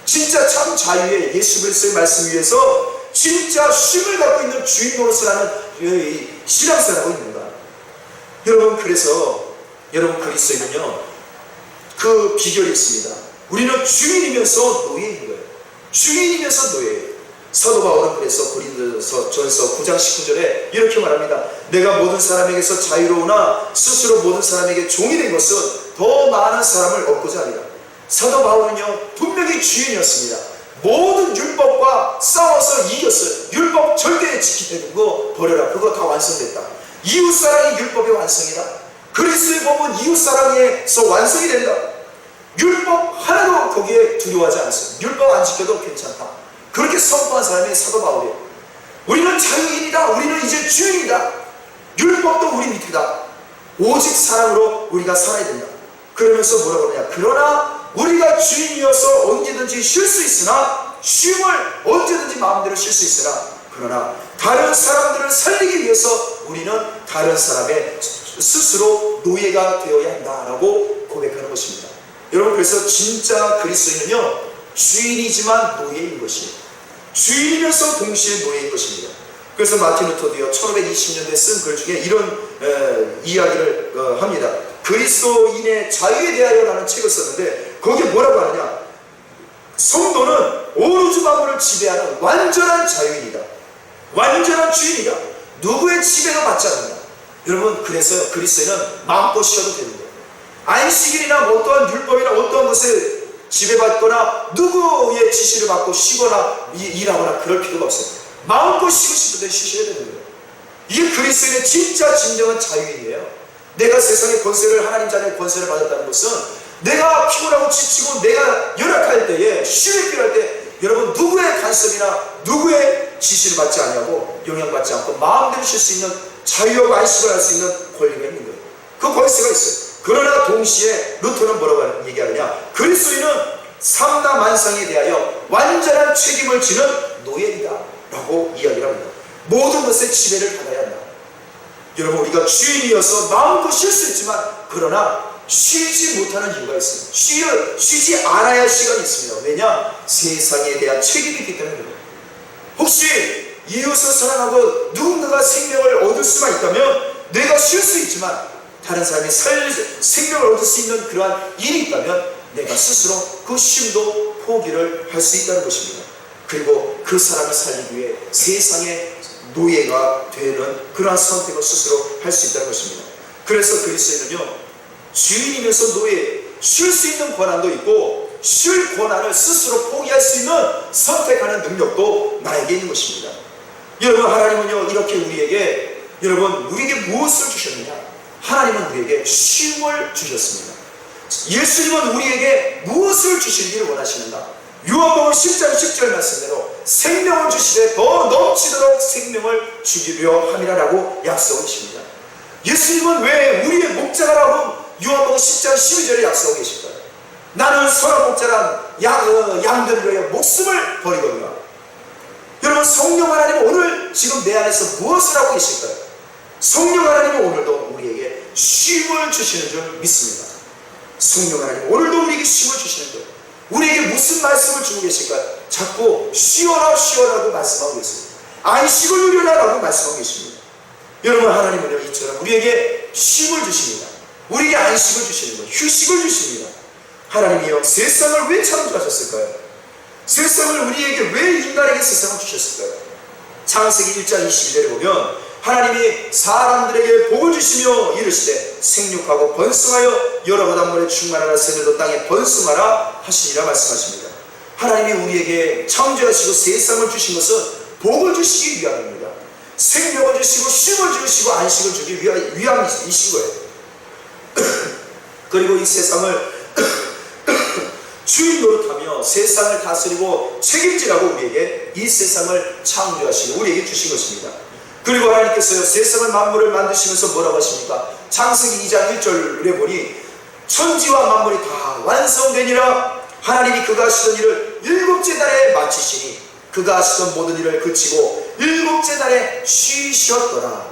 진짜 참 자유의 예수 그리스도의 말씀 위에서 진짜 쉼을 갖고 있는 주인 노릇을 하는 신앙생활하고 있는가. 여러분 그래서 여러분 그리스도인은요 그 비결이 있습니다. 우리는 주인이면서 노예인 거예요. 주인이면서 노예예요. 사도 바울은 그래서 고린도전서 9장 19절에 이렇게 말합니다. 내가 모든 사람에게서 자유로우나 스스로 모든 사람에게 종이 된 것은 더 많은 사람을 얻고자 하리라. 사도 바울은요 분명히 주인이었습니다. 모든 율법과 싸워서 이겼어요. 율법 절대 지키는 거 버려라. 그거 다 완성됐다. 이웃사랑이 율법의 완성이다. 그리스도의 법은 이웃사랑에서 완성이 된다. 율법 하나도 거기에 두려워하지 않았어요. 율법 안 지켜도 괜찮다. 그렇게 선포한 사람이 사도 바울이에요. 우리는 자유인이다. 우리는 이제 주인이다. 율법도 우리 밑이다. 오직 사랑으로 우리가 살아야 된다. 그러면서 뭐라고 그러냐. 그러나 우리가 주인이어서 언제든지 쉴 수 있으나 쉼을 언제든지 마음대로 쉴 수 있으나 그러나 다른 사람들을 살리기 위해서 우리는 다른 사람의 스스로 노예가 되어야 한다라고 고백하는 것입니다. 여러분 그래서 진짜 그리스도인은요 주인이지만 노예인 것이에요. 주인이면서 동시에 노예인 것입니다. 그래서 마틴 루터도요 1520년대에 쓴 글 중에 이런 이야기를 합니다. 그리스도인의 자유에 대하여라는 책을 썼는데 거기에 뭐라고 하느냐. 성도는 온 우주 만물을 지배하는 완전한 자유인이다. 완전한 주인이다. 누구의 지배도 받지 않는다. 여러분 그래서 그리스도인은 마음껏 쉬어도 되는 거예요. 안식일이나 어떠한 율법이나 어떠한 것에 지배받거나 누구의 지시를 받고 쉬거나 일하거나 그럴 필요가 없어요. 마음껏 쉬고 싶은데 쉬셔야 되는 거예요. 이게 그리스도인의 진짜 진정한 자유인이에요. 내가 세상의 권세를 하나님 자녀의 권세를 받았다는 것은 내가 피곤하고 지치고 내가 열악할 때에 쉼이 필요할 때 여러분 누구의 간섭이나 누구의 지시를 받지 않냐고 영향받지 않고 마음대로 쉴 수 있는 자유하고 안식을 할 수 있는 권리가 있는 거예요. 그 권세가 있어요. 그러나 동시에 루터는 뭐라고 얘기하느냐. 그리스도인은 삼다 만상에 대하여 완전한 책임을 지는 노예이다 라고 이야기를 합니다. 모든 것에 지배를 받아야 한다. 여러분 우리가 주인이어서 마음껏 쉴 수 있지만 그러나 쉬지 못하는 이유가 있어요. 쉬지 않아야 할 시간이 있습니다. 왜냐? 세상에 대한 책임이 있기 때문에 그래요. 혹시 이웃을 사랑하고 누군가가 생명을 얻을 수만 있다면 내가 쉴 수 있지만 다른 사람이 생명을 얻을 수 있는 그러한 일이 있다면 내가 스스로 그 쉼도 포기를 할 수 있다는 것입니다. 그리고 그 사람을 살리기 위해 세상의 노예가 되는 그러한 선택을 스스로 할 수 있다는 것입니다. 그래서 그리스도인은요 주인이면서 노예, 쉴 수 있는 권한도 있고 쉴 권한을 스스로 포기할 수 있는 선택하는 능력도 나에게 있는 것입니다. 여러분 하나님은요 이렇게 우리에게 무엇을 주셨느냐. 하나님은 우리에게 쉼을 주셨습니다. 예수님은 우리에게 무엇을 주시기를 원하시는가. 요한복음 10장 10절 말씀대로 생명을 주시되 더 넘치도록 생명을 주기려 함이라라고 약속을 주십니다. 예수님은 왜 우리의 목자라고 요한복음 10장 12절에 약속하고 계실까요? 나는 선한 목자란 양들을 위하여 목숨을 버리거든요. 여러분 성령 하나님은 오늘 지금 내 안에서 무엇을 하고 계실까요? 성령 하나님은 오늘도 우리에게 쉼을 주시는 줄 믿습니다. 성령 하나님 오늘도 우리에게 쉼을 주시는 줄. 우리에게 무슨 말씀을 주고 계실까요? 자꾸 쉬어라 쉬어라고 말씀하고 계십니다. 안식을 누려라 라고 말씀하고 계십니다. 여러분 하나님은요 이처럼 우리에게 쉼을 주십니다. 우리에게 안식을 주시는 거예요. 휴식을 주십니다. 하나님이요 세상을 왜 창조하셨을까요? 세상을 우리에게 왜 인간에게 세상을 주셨을까요? 창세기 1장 22절에 보면 하나님이 사람들에게 복을 주시며 이르시되 생육하고 번성하여 여러 바닷물에 충만하라 새들도 땅에 번성하라 하시니라 말씀하십니다. 하나님이 우리에게 창조하시고 세상을 주신 것은 복을 주시기 위함입니다. 생명을 주시고 쉼을 주시고 안식을 주기 위함이신 거예요. 그리고 이 세상을 주인 노릇하며 세상을 다스리고 책임지라고 우리에게 이 세상을 창조하시고 우리에게 주신 것입니다. 그리고 하나님께서요 세상을 만물을 만드시면서 뭐라고 하십니까? 창세기 2장 1절에 보니 천지와 만물이 다 완성되니라. 하나님이 그가 하시던 일을 일곱째 날에 마치시니 그가 하시던 모든 일을 그치고 일곱째 날에 쉬셨더라.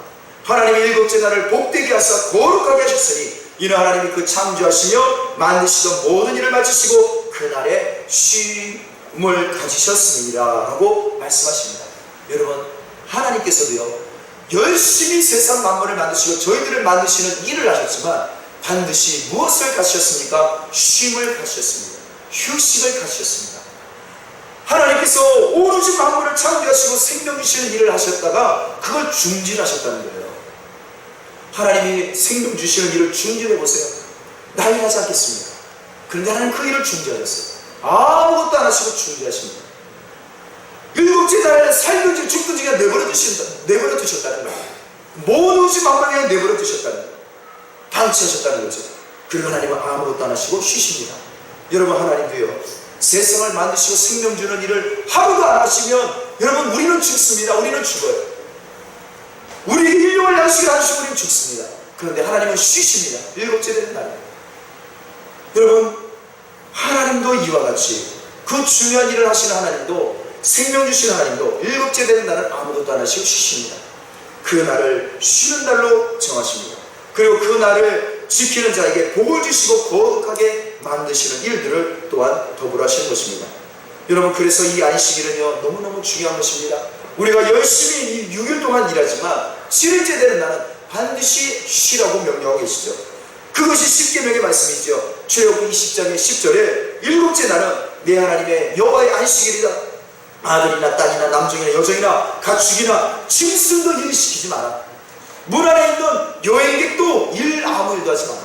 하나님이 일곱째 날을 복되게 하사 거룩하게 하셨으니 이는 하나님이 그 창조하시며 만드시던 모든 일을 마치시고 그날에 쉼을 가지셨습니다 하고 말씀하십니다. 여러분, 하나님께서도요 열심히 세상 만물을 만드시고 저희들을 만드시는 일을 하셨지만 반드시 무엇을 가지셨습니까? 쉼을 가지셨습니다. 휴식을 가지셨습니다. 하나님께서 오로지 만물을 창조하시고 생명 주시는 일을 하셨다가 그걸 중진하셨다는 거예요. 하나님이 생명 주시는 일을 중진해 보세요. 난리 나지 않겠습니까? 그런데 하나님 그 일을 중지하셨어요. 아무것도 안 하시고 중지하십니다. 일곱째 날에 살든지 죽든지 그냥 내버려 두셨다는 거예요. 모든 만물을 그냥 내버려 두셨다는 거예요. 방치하셨다는 거죠. 그리고 하나님은 아무것도 안 하시고 쉬십니다. 여러분, 하나님도요 세상을 만드시고 생명 주는 일을 하루도 안 하시면 여러분 우리는 죽습니다. 우리는 죽어요. 우리에게 일용할 양식을 안 주시고 우리는 죽습니다. 그런데 하나님은 쉬십니다. 일곱째 되는 날에. 여러분, 하나님도 이와 같이 그 중요한 일을 하시는 하나님도 생명 주시는 하나님도 일곱째 되는 날은 아무것도 안 하시고 쉬십니다. 그 날을 쉬는 날로 정하십니다. 그리고 그 날을 지키는 자에게 복을 주시고 거룩하게 만드시는 일들을 또한 더불어 하시는 것입니다. 여러분, 그래서 이 안식일은요 너무너무 중요한 것입니다. 우리가 열심히 이 6일 동안 일하지만 7일째 되는 날은 반드시 쉬라고 명령하고 계시죠. 그것이 십계명의 말씀이죠. 출애굽기 20장의 10절에 일곱째 날은 내 하나님의 여호와의 안식일이다. 아들이나 딸이나 남종이나 여종이나 가축이나 짐승도 일을 시키지 마라. 문 안에 있는 여행객도 아무 일도 하지 마라.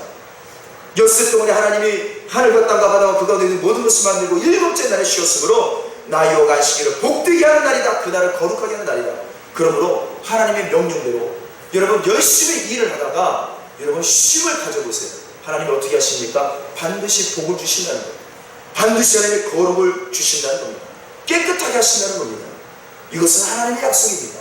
엿새 동안에 하나님이 하늘과 땅과 바다와 그 가운데 있는 모든 것을 만들고 일곱째 날에 쉬었으므로 나 여호와가 안식일을 복되게 하는 날이다. 그 날을 거룩하게 하는 날이다. 그러므로 하나님의 명령대로 여러분 열심히 일을 하다가 여러분 쉼을 가져보세요. 하나님이 어떻게 하십니까? 반드시 복을 주신다는 겁니다. 반드시 하나님의 거룩을 주신다는 겁니다. 깨끗하게 하신다는 겁니다. 이것은 하나님의 약속입니다.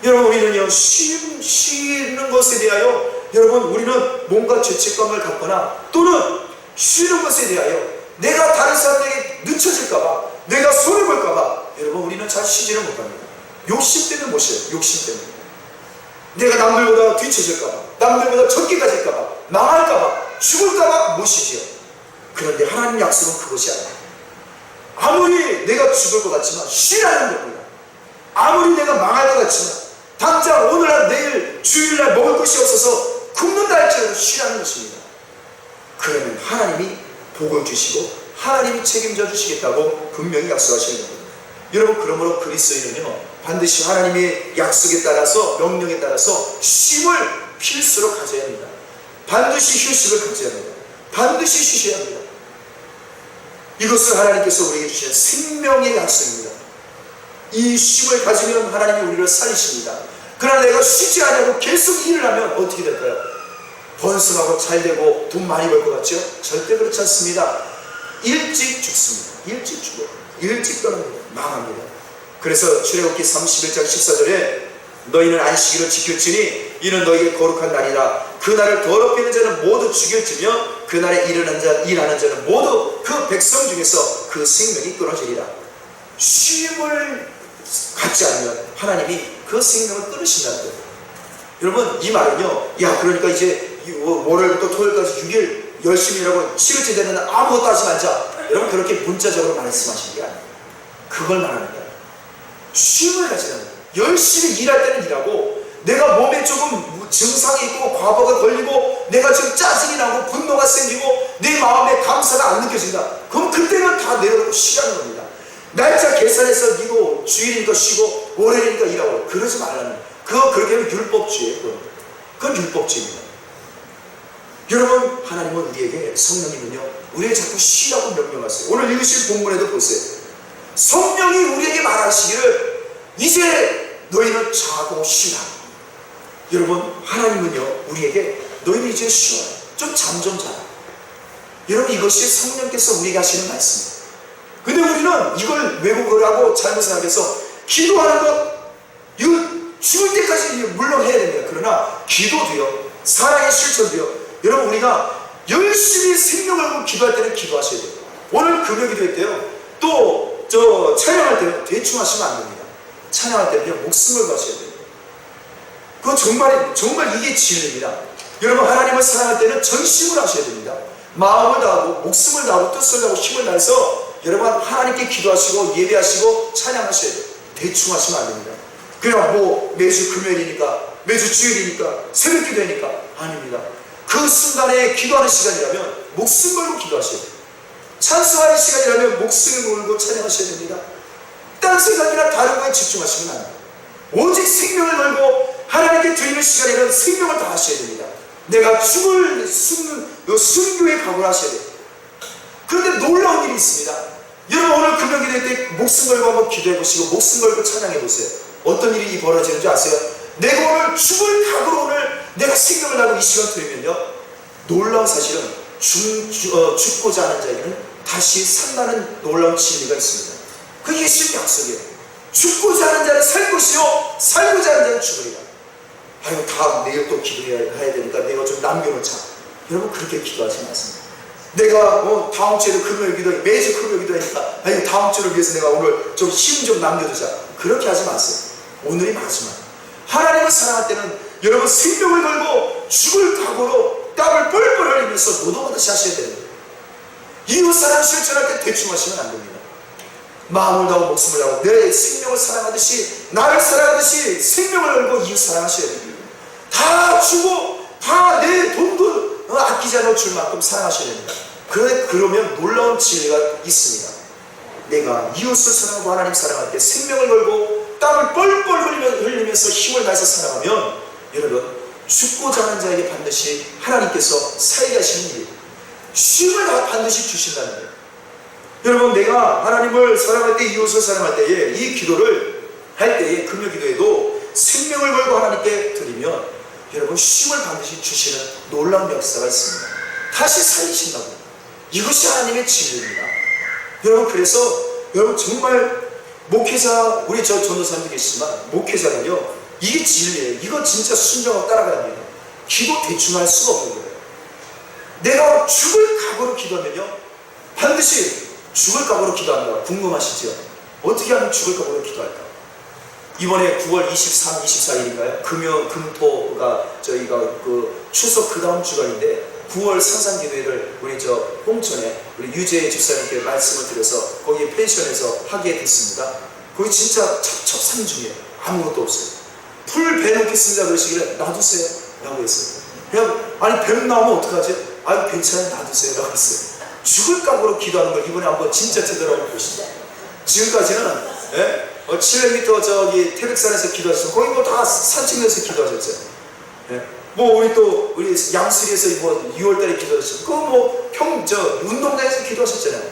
여러분, 우리는요 쉬는 것에 대하여 여러분 우리는 뭔가 죄책감을 갖거나 또는 쉬는 것에 대하여 내가 다른 사람에게 늦춰질까봐 내가 손해볼까봐 여러분 우리는 잘 쉬지를 못합니다. 욕심 때문에 못 쉬어요. 욕심 때문에 내가 남들보다 뒤처질까봐 남들보다 적게 가질까봐 망할까봐 죽을까봐 못 쉬지요. 그런데 하나님 약속은 그것이 아니에요. 아무리 내가 죽을 것 같지만 쉬라는 겁니다. 아무리 내가 망할 것 같지만 당장 오늘날 내일 주일날 먹을 것이 없어서 굶는다 할지라도 쉬라는 것입니다. 그러면 하나님이 복을 주시고 하나님이 책임져 주시겠다고 분명히 약속하시는 겁니다. 여러분, 그러므로 그리스도인은요 반드시 하나님의 약속에 따라서 명령에 따라서 쉼을 필수로 가져야 합니다. 반드시 휴식을 가져야 합니다. 반드시 쉬셔야 합니다. 이것은 하나님께서 우리에게 주신 생명의 약속입니다. 이 쉼을 가지면 하나님이 우리를 살리십니다. 그러나 내가 쉬지 않고 계속 일을 하면 어떻게 될까요? 번성하고 잘되고 돈 많이 벌 것 같죠? 절대 그렇지 않습니다. 일찍 죽습니다. 일찍 죽어요. 일찍 떠납니다. 망합니다. 그래서 출애굽기 31장 14절에 너희는 안식일을 지킬지니 이는 너희에게 거룩한 날이라. 그 날을 더럽게 하는 자는 모두 죽일지며 그 날에 일하는 자는 모두 그 백성 중에서 그 생명이 끊어지리라. 쉼을 갖지 않으면 하나님이 그 생명을 끊으신다는 거예요. 여러분, 이 말은요 그러니까 이제 월요일부터 토요일까지 6일 열심히 일하고 7일째 되는 날 아무것도 하지 말자. 여러분, 그렇게 문자적으로 말씀하시는 게 아니에요. 그걸 말하는 거예요. 쉼을 가지라는 거예요. 열심히 일할 때는 일하고 내가 몸에 조금 증상이 있고 과부하가 걸리고 내가 지금 짜증이 나고 분노가 생기고 내 마음에 감사가 안 느껴진다. 그럼 그때는 다 내려놓고 쉬라는 겁니다. 날짜 계산해서 니도 주일이니까 쉬고 월요일이니까 일하고 그러지 말라는 그거 그렇게 하면 율법주의예요. 그건 율법주의입니다. 여러분 하나님은 우리에게 성령님은요 우리에게 자꾸 쉬라고 명령하세요. 오늘 읽으신 본문에도 보세요. 성령이 우리에게 말하시기를 이제 너희는 자고 쉬라. 여러분 하나님은요 우리에게 너희는 이제 쉬어라. 좀 잠 좀 자라. 여러분 이것이 성령께서 우리에게 하시는 말씀입니다. 근데 우리는 이걸 왜곡을 하고 잘못 생각해서 기도하는 것 이거 죽을 때까지 물론 해야 됩니다. 그러나 기도도요 사랑의 실천도요 여러분 우리가 열심히 생명을 걸고 기도할 때는 기도하셔야 돼요. 오늘 금요 기도회 때요 또 저 찬양할 때는 대충 하시면 안 됩니다. 찬양할 때는 그냥 목숨을 거셔야 돼요. 그거 정말 이게 진리입니다. 여러분 하나님을 사랑할 때는 전심을 하셔야 됩니다. 마음을 다하고 목숨을 다하고 뜻을 다하고 힘을 다해서 여러분 하나님께 기도하시고 예배하시고 찬양하셔야 돼요. 대충 하시면 안 됩니다. 그냥 뭐 매주 금요일이니까 매주 주일이니까 새벽 기도니까 아닙니다. 그 순간에 기도하는 시간이라면 목숨 걸고 기도하셔야 돼요. 찬송하는 시간이라면 목숨을 걸고 찬양하셔야 됩니다. 딴 생각이나 다른 거에 집중하시면 안 돼요. 오직 생명을 걸고 하나님께 드리는 시간에는 생명을 다하셔야 됩니다. 내가 죽을 순교에 각오를 하셔야 돼요. 그런데 놀라운 일이 있습니다. 여러분 오늘 금요 기도회 때 목숨 걸고 한번 기도해 보시고 목숨 걸고 찬양해 보세요. 어떤 일이 벌어지는 줄 아세요? 내가 오늘 죽을 각오로 오늘 내가 생명을 다하고 이 시간 드리면요 놀라운 사실은 죽고자 하는 자에게는 다시 산다는 놀라운 진리가 있습니다. 그게 예수님의 약속이에요. 죽고자 하는 자는 살 것이요 살고자 하는 자는 죽으리라. 아유 다음 내일 또 기도해야 되니까 내가 좀 남겨놓자. 여러분 그렇게 기도하지 마세요. 내가 다음 주에도 금요일 기도해 매주 금요일 기도하니까 아유 다음 주를 위해서 내가 오늘 좀 힘 좀 남겨두자. 그렇게 하지 마세요. 오늘이 마지막. 하나님을 사랑할 때는 여러분 생명을 걸고 죽을 각오로 땀을 뻘뻘 흘리면서 노동하듯이 하셔야 됩니다. 이웃사랑 실천할 때 대충 하시면 안 됩니다. 마음을 다하고 목숨을 다하고 내 생명을 사랑하듯이 나를 사랑하듯이 생명을 걸고 이웃 사랑하셔야 됩니다. 다 주고 다 내 돈도 아끼지 않을 줄 만큼 사랑하셔야 됩니다. 그러면 놀라운 진리가 있습니다. 내가 이웃을 사랑하고 하나님 사랑할 때 생명을 걸고 땀을 뻘뻘 흘리면서 힘을 다해서 살아가면 여러분 죽고자 하는 자에게 반드시 하나님께서 살게 하시는 일 쉼을 반드시 주신다는 거예요. 여러분 내가 하나님을 사랑할 때 이웃을 사랑할 때에 이 기도를 할 때에 금요 기도에도 생명을 걸고 하나님께 드리면 여러분 쉼을 반드시 주시는 놀라운 역사가 있습니다. 다시 살리신다고. 이것이 하나님의 진리입니다. 여러분 그래서 여러분 정말 목회자 우리 전도사님도 계시지만 목회자는요 이게 진리예요. 이거 진짜 순종하고 따라가야 돼요. 기도 대충 할 수가 없는 거예요. 내가 죽을 각오로 기도하면요 반드시 죽을 각오로 기도한다. 궁금하시죠? 어떻게 하면 죽을 각오로 기도할까? 이번에 9월 23, 24일인가요? 금토가 저희가 그 추석 그 다음 주간인데 9월 상상기도회를 우리 홍천에 우리 유재 집사님께 말씀을 드려서 거기 펜션에서 하게 됐습니다. 거기 진짜 첩첩산중이에요. 아무것도 없어요. 풀 배놓겠습니다 그러시길래 놔두세요 라고 했어요. 그냥 아니 뱀 나오면 어떡하지? 아니 괜찮아요 놔두세요 라고 했어요. 죽을 각오로 기도하는 걸 이번에 한번 진짜 제대로 한번 보시죠. 지금까지는 700m 저기 태백산에서 기도하셨어요. 거기 뭐 다 산책에서 기도하셨어요. 뭐 우리 양수리에서 뭐 6월달에 기도하셨어요. 그거 뭐 운동장에서 기도하셨잖아요.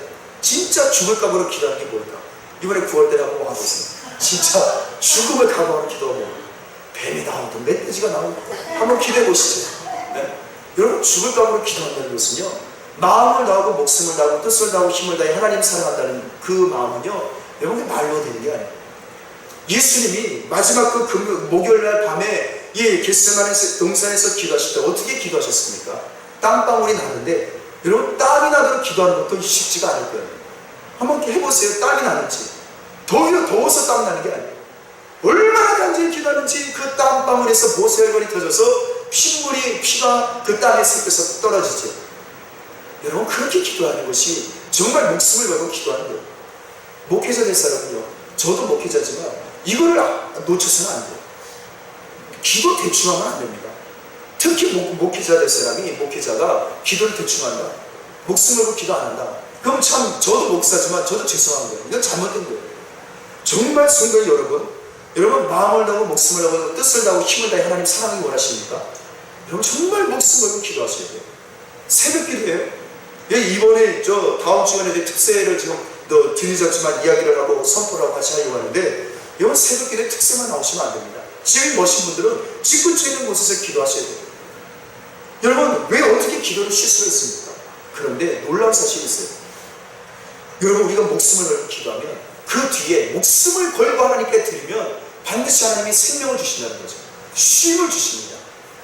진짜 죽을 각오로 기도하는 게 뭘까? 이번에 9월달에 한번 와보세요. 진짜 죽음을 각오하는 기도하면 뱀이 나오고 멧돼지가 나오고 한번 기도해 보시죠. 여러분 죽을 각오로 기도한다는 것은요 마음을 다하고 목숨을 다하고 뜻을 다하고 힘을 다해 하나님 사랑한다는 그 마음은요 여러분 말로 되는 게 아니에요. 예수님이 마지막 그 목요일날 밤에 겟세마네 동산에서 기도하실 때 어떻게 기도하셨습니까? 땀방울이 나는데 여러분 땀이 나도록 기도하는 것도 쉽지가 않을 거예요. 한번 해보세요. 땀이 나는지 더워서 땀이 나는 게 아니에요. 얼마나 간절히 기도하는지 그 땀방울에서 모세혈관이 터져서 피가 그 땀에 섞여서 떨어지죠. 여러분 그렇게 기도하는 것이 정말 목숨을 걸고 기도하는 거예요. 목회자 될 사람은요 저도 목회자지만 이거를 놓쳐서는 안 돼요. 기도 대충 하면 안 됩니다. 특히 목회자 될 사람이 목회자가 기도를 대충 한다. 목숨 걸고 기도 안 한다. 그럼 참 저도 목사지만 저도 죄송한 거예요. 이건 잘못된 거예요. 정말 성도 여러분 여러분 마음을 다하고 목숨을 다하고 뜻을 다하고 힘을 다해 하나님 사랑하기 원하십니까? 여러분 정말 목숨 걸고 기도하셔야 돼요. 새벽 기도예요. 이번에 다음 주간에 특세를 지금 드리셨지만 이야기를 하고 선포를 하고 같이 하려고 하는데, 여러분 새벽 기도에 특세만 나오시면 안 됩니다. 집에 모신 분들은 집 근처에 있는 곳에서 기도하셔야 돼요. 여러분 왜 어떻게 기도를 쉴 수가 있습니까? 그런데 놀라운 사실이 있어요. 여러분 우리가 목숨을 걸고 기도하면 그 뒤에 목숨을 걸고 하나님께 드리면 반드시 하나님이 생명을 주신다는 거죠. 쉼을 주십니다.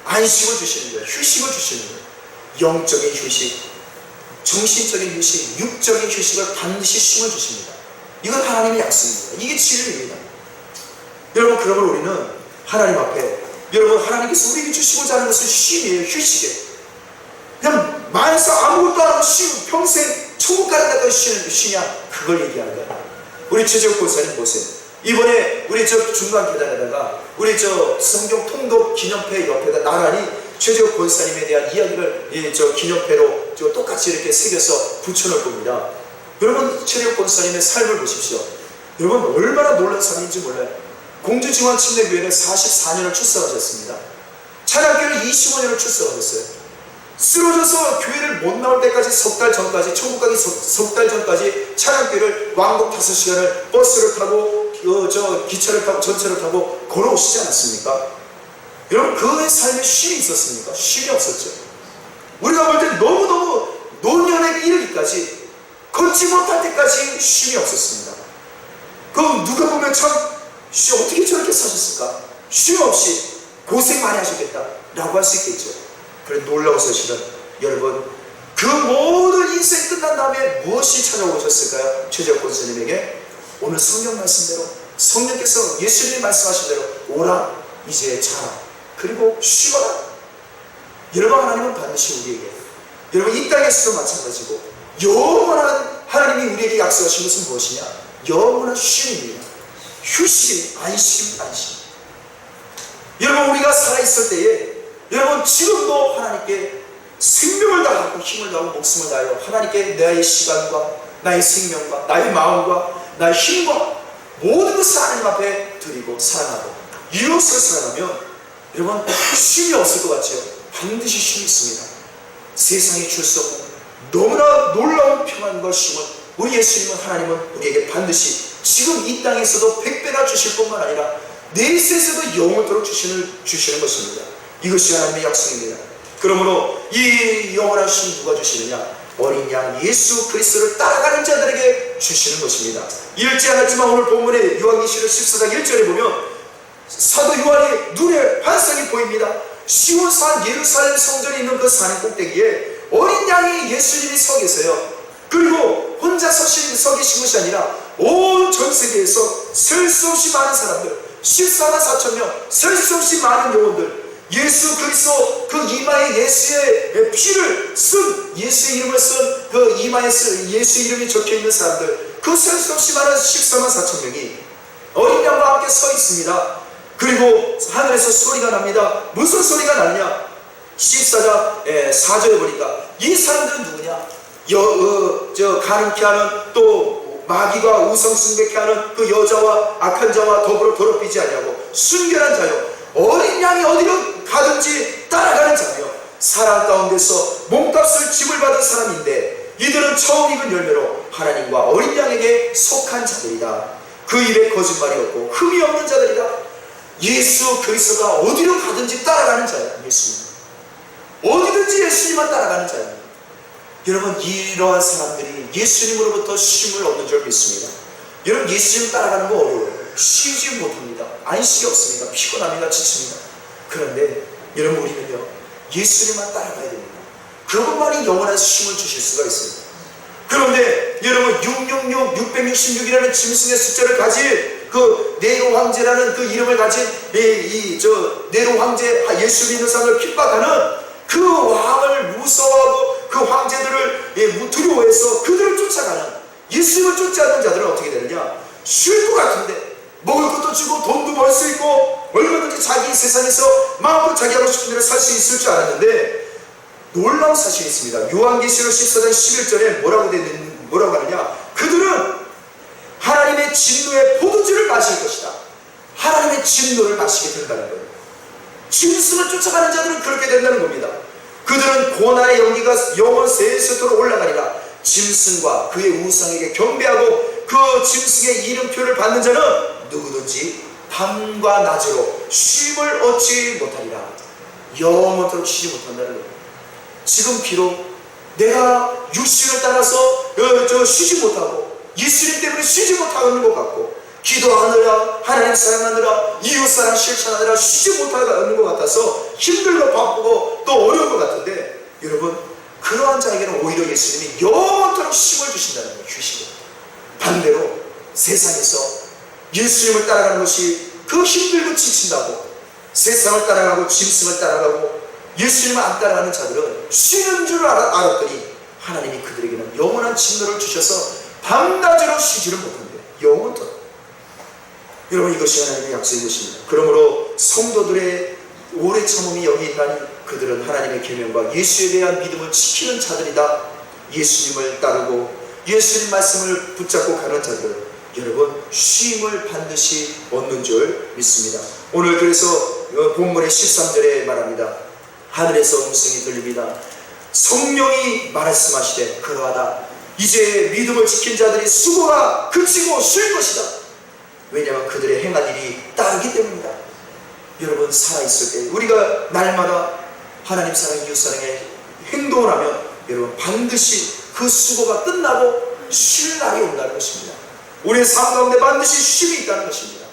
안식을 주시는 거예요. 휴식을 주시는 거예요. 영적인 휴식, 정신적인 휴식, 육적인 휴식을 반드시 쉼을 주십니다. 이건 하나님의 약속입니다. 이게 진리입니다. 여러분 그러면 우리는 하나님 앞에, 여러분 하나님께서 우리에게 주시고자 하는 것은 쉼이에요. 휴식이에요. 그냥 만사 아무것도 안 하고 쉬고 평생 천국 가는 데까지 쉬냐, 그걸 얘기하는 거야. 우리 최재욱 권사님 보세요. 이번에 우리 중간 계단에다가 우리 성경 통독 기념패 옆에다 나란히 최재욱 권사님에 대한 이야기를 기념패로 똑같이 이렇게 새겨서 붙여놓을 겁니다. 여러분 최재욱 권사님의 삶을 보십시오. 여러분 얼마나 놀라운 삶인지 몰라요. 공주지원 침례교회는 44년을 출석하셨습니다. 찬양교회는 25년을 출석하셨어요. 쓰러져서 교회를 못 나올 때까지 석 달 전까지, 천국 가기 석 달 전까지 찬양교회를 왕복 5시간을 버스를 타고 기차를 타고 전철을 타고 걸어오시지 않았습니까? 여러분 그의 삶에 쉼이 있었습니까? 쉼이 없었죠. 우리가 볼 때 너무너무 노년에 이르기까지 걷지 못할 때까지 쉼이 없었습니다. 그럼 누가 보면 참 어떻게 저렇게 사셨을까? 쉼 없이 고생 많이 하셨겠다 라고 할 수 있겠죠. 그런 놀라운 사실은 여러분 그 모든 인생 끝난 다음에 무엇이 찾아오셨을까요? 최재욱 권사님에게 오늘 성경 말씀대로, 성령께서 예수님이 말씀하신 대로 오라 이제 자라 그리고 쉬어라. 여러분 하나님은 반드시 우리에게, 여러분 이 땅에서도 마찬가지고 영원한 하나님이 우리에게 약속하신 것은 무엇이냐? 영원한 쉼입니다. 휴식, 안식. 여러분 우리가 살아있을 때에 여러분 지금도 하나님께 생명을 다하고 힘을 다하고 목숨을 다하여 하나님께 나의 시간과 나의 생명과 나의 마음과 나의 힘과 모든 것을 하나님 앞에 드리고 사랑하고 이웃을 사랑하면 여러분 쉼이 없을 것 같죠? 반드시 쉼이 있습니다. 세상이 줄 수 없는 너무나 놀라운 평안과 쉼을 우리 예수님은, 하나님은 우리에게 반드시 지금 이 땅에서도 100배나 주실 뿐만 아니라 내세에서도 영원토록 주시는 것입니다. 이것이 하나님의 약속입니다. 그러므로 이 영원한 쉼 누가 주시느냐? 어린 양 예수 그리스도를 따라가는 자들에게 주시는 것입니다. 읽지 않았지만 오늘 본문의 요한계시록 14장 1절에 보면 사도 요한의 눈에 환상이 보입니다. 시온산 예루살렘 성전이 있는 그 산 꼭대기에 어린 양이 예수님이 서 계세요. 그리고 혼자 서 계신 것이 아니라 온 전 세계에서 셀 수 없이 많은 사람들, 14만 4천 명, 셀 수 없이 많은 영혼들, 예수 그리스도 그 이마에 예수의 피를 쓴, 예수의 이름을 쓴 그 이마에 예수의 이름이 적혀있는 사람들, 그 셀 수 없이 많은 14만 4천 명이 어린 양과 함께 서 있습니다. 그리고 하늘에서 소리가 납니다. 무슨 소리가 나느냐? 14장 4절에 보니까 이 사람들은 누구냐? 가늠케 하는, 또 마귀가 우상 숭배케 하는 그 여자와 악한 자와 더불어 더럽히지 아니하고 순결한 자요, 어린 양이 어디로 가든지 따라가는 자며 사랑 가운데서 몸값을 지불 받은 사람인데 이들은 처음 익은 열매로 하나님과 어린 양에게 속한 자들이다. 그 입에 거짓말이 없고 흠이 없는 자들이다. 예수 그리스도가 어디로 가든지 따라가는 자야. 예수님 어디든지 예수님만 따라가는 자야. 여러분 이러한 사람들이 예수님으로부터 쉼을 얻는 줄 믿습니다. 여러분 예수님 따라가는 거 어려워요. 쉬지 못합니다. 안식이 없습니다. 피곤합니다. 지칩니다. 그런데 여러분 우리는요 예수님만 따라가야 됩니다. 그분만이 영원한 쉼을 주실 수가 있습니다. 그런데 여러분 666이라는 짐승의 숫자를 가진 그 네로 황제라는 그 이름을 가진 네로 황제 예수 믿는 사람을 핍박하는 그 왕을 무서워하고 그 황제들을 두려워해서 그들을 쫓아가는, 예수님을 쫓아가는 자들은 어떻게 되느냐? 쉴 것 같은데 먹을 것도 주고 돈도 벌 수 있고 얼마든지 자기 세상에서 마음껏 자기 하고 싶은 대로 살 수 있을 줄 알았는데 놀라운 사실이 있습니다. 요한계시록 14장 11절에 뭐라고 하느냐? 그들은 하나님의 진노의 포도주를 마실 것이다. 하나님의 진노를 마시게 된다는 거예요. 짐승을 쫓아가는 자들은 그렇게 된다는 겁니다. 그들은 고난의 연기가 영원 세세토록 올라가리라. 짐승과 그의 우상에게 경배하고 그 짐승의 이름표를 받는 자는 누구든지 밤과 낮으로 쉼을 얻지 못하리라. 영원토록 쉬지 못한다는 거예요. 지금 비록 내가 육신을 따라서 쉬지 못하고 예수님 때문에 쉬지 못하는 것 같고, 기도하느라 하나님 사랑하느라 이웃사랑 실천하느라 쉬지 못하는 것 같아서 힘들고 바쁘고 또 어려운 것 같은데, 여러분 그러한 자에게는 오히려 예수님이 영원토록 쉼을 주신다는 거예요. 휴식을. 반대로 세상에서 예수님을 따라가는 것이 그 힘들고 지친다고 세상을 따라가고 짐승을 따라가고 예수님을 안 따라가는 자들은 쉬는 줄 알았더니 하나님이 그들에게는 영원한 진노를 주셔서 밤낮으로 쉬지를 못한대요. 영원토록. 여러분, 이것이 하나님의 약속인 것입니다. 그러므로 성도들의 오래 참음이 여기 있다니 그들은 하나님의 계명과 예수에 대한 믿음을 지키는 자들이다. 예수님을 따르고 예수님 말씀을 붙잡고 가는 자들은 여러분 쉼을 반드시 얻는 줄 믿습니다. 오늘 그래서 본문의 13절에 말합니다. 하늘에서 음성이 들립니다. 성령이 말씀하시되 그러하다. 이제 믿음을 지킨 자들이 수고가 그치고 쉴 것이다. 왜냐하면 그들의 행한 일이 따르기 때문이다. 여러분, 살아있을 때 우리가 날마다 하나님 사랑 이웃사랑에 행동을 하면 여러분 반드시 그 수고가 끝나고 쉴 날이 온다는 것입니다. 우리의 삶 가운데 반드시 쉼이 있다는 것입니다.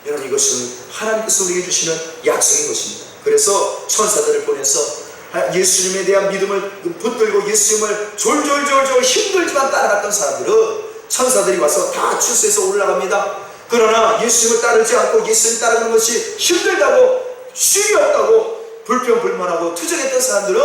여러분, 이것은 하나님께서 우리에게 주시는 약속인 것입니다. 그래서 천사들을 보내서 예수님에 대한 믿음을 붙들고 예수님을 졸졸졸졸 힘들지만 따라갔던 사람들은 천사들이 와서 다 주스에서 올라갑니다. 그러나 예수님을 따르지 않고 예수님 따르는 것이 힘들다고 쉼이 없다고 불평불만하고 투정했던 사람들은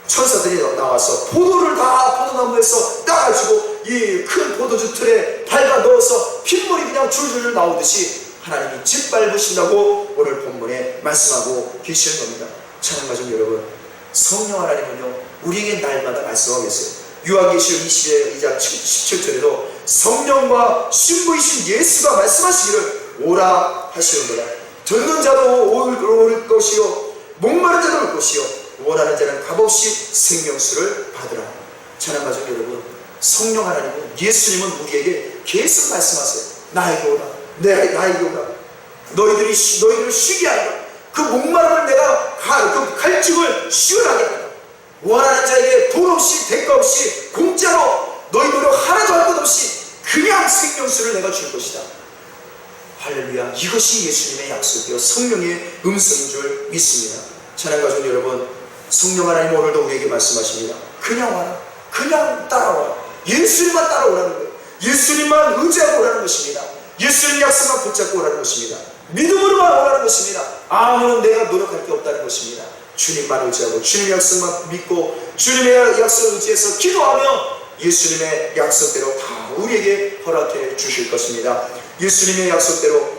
천사들이 나와서 포도를 다 포도나무에서 따가지고 이 큰 포도주 틀에 밟아 넣어서 핏물이 그냥 줄줄 나오듯이 하나님이 짓밟으신다고 오늘 본문에 말씀하고 계시는 겁니다. 찬양가족 여러분, 성령 하나님은요 우리에게 날마다 말씀하고 계세요. 요한계시록 22장 17절에도 성령과 신부이신 예수가 말씀하시기를 오라 하시는 거다. 듣는 자도 올 것이요 목마른 자도 올 것이요 원하는 자는 값없이 생명수를 받으라. 찬양가족 여러분, 성령 하나님은 예수님은 우리에게 계속 말씀하세요. 나에게 오라. 나에게 오라. 너희들을 쉬게 하리라. 그 목마름을 내가 그 갈증을 시원하게 하리라. 원하는 자에게 돈 없이 대가 없이 공짜로 너희 노력 하나도 할 것 없이 그냥 생명수를 내가 줄 것이다. 할렐루야. 이것이 예수님의 약속이요 성령의 음성인 줄 믿습니다. 찬양가족 여러분, 성령 하나님 오늘도 우리에게 말씀하십니다. 그냥 와라. 그냥 따라와라. 예수님만 따라오라는 거예요. 예수님만 의지하고 오라는 것입니다. 예수님 약속만 붙잡고 오라는 것입니다. 믿음으로만 오라는 것입니다. 아무런 내가 노력할 게 없다는 것입니다. 주님만 의지하고 주님의 약속만 믿고 주님의 약속을 의지해서 기도하며 예수님의 약속대로 다 우리에게 허락해 주실 것입니다. 예수님의 약속대로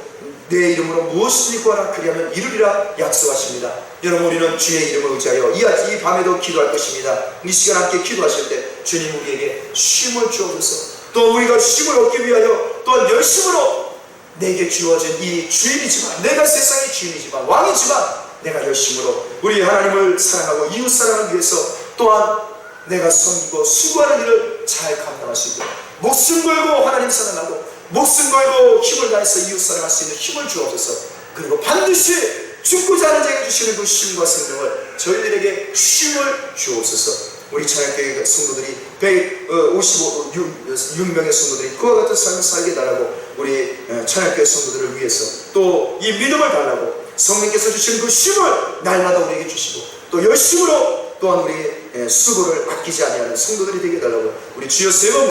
내 이름으로 무엇을 구하라 그리하면 이루리라 약속하십니다. 여러분, 우리는 주의 이름을 의지하여 이 밤에도 기도할 것입니다. 이 시간 함께 기도하실 때 주님 우리에게 쉼을 주옵소서. 또 우리가 쉼을 얻기 위하여 또한 열심으로 내게 주어진 이 주인이지만, 내가 세상의 주인이지만 왕이지만 내가 열심으로 우리 하나님을 사랑하고 이웃 사랑을 위해서 또한 내가 섬기고 수고하는 일을 잘 감당할 수 있도록 목숨 걸고 하나님 사랑하고 목숨 걸고 힘을 다해서 이웃 사랑할 수 있는 힘을 주옵소서. 그리고 반드시 죽고자 하는 자에게 주시는 그 쉼과 생명을 저희들에게 쉼을 주옵소서. 우리 찬양교회 성도들이 156명의 성도들이 그와 같은 삶을 살게 달라고 우리 찬양교회 성도들을 위해서 또 이 믿음을 달라고 성령께서 주시는 그 쉼을 날마다 우리에게 주시고 또 열심으로 또한 우리의 수고를 아끼지 아니하는 성도들이 되게 달라고 우리 주여 세 번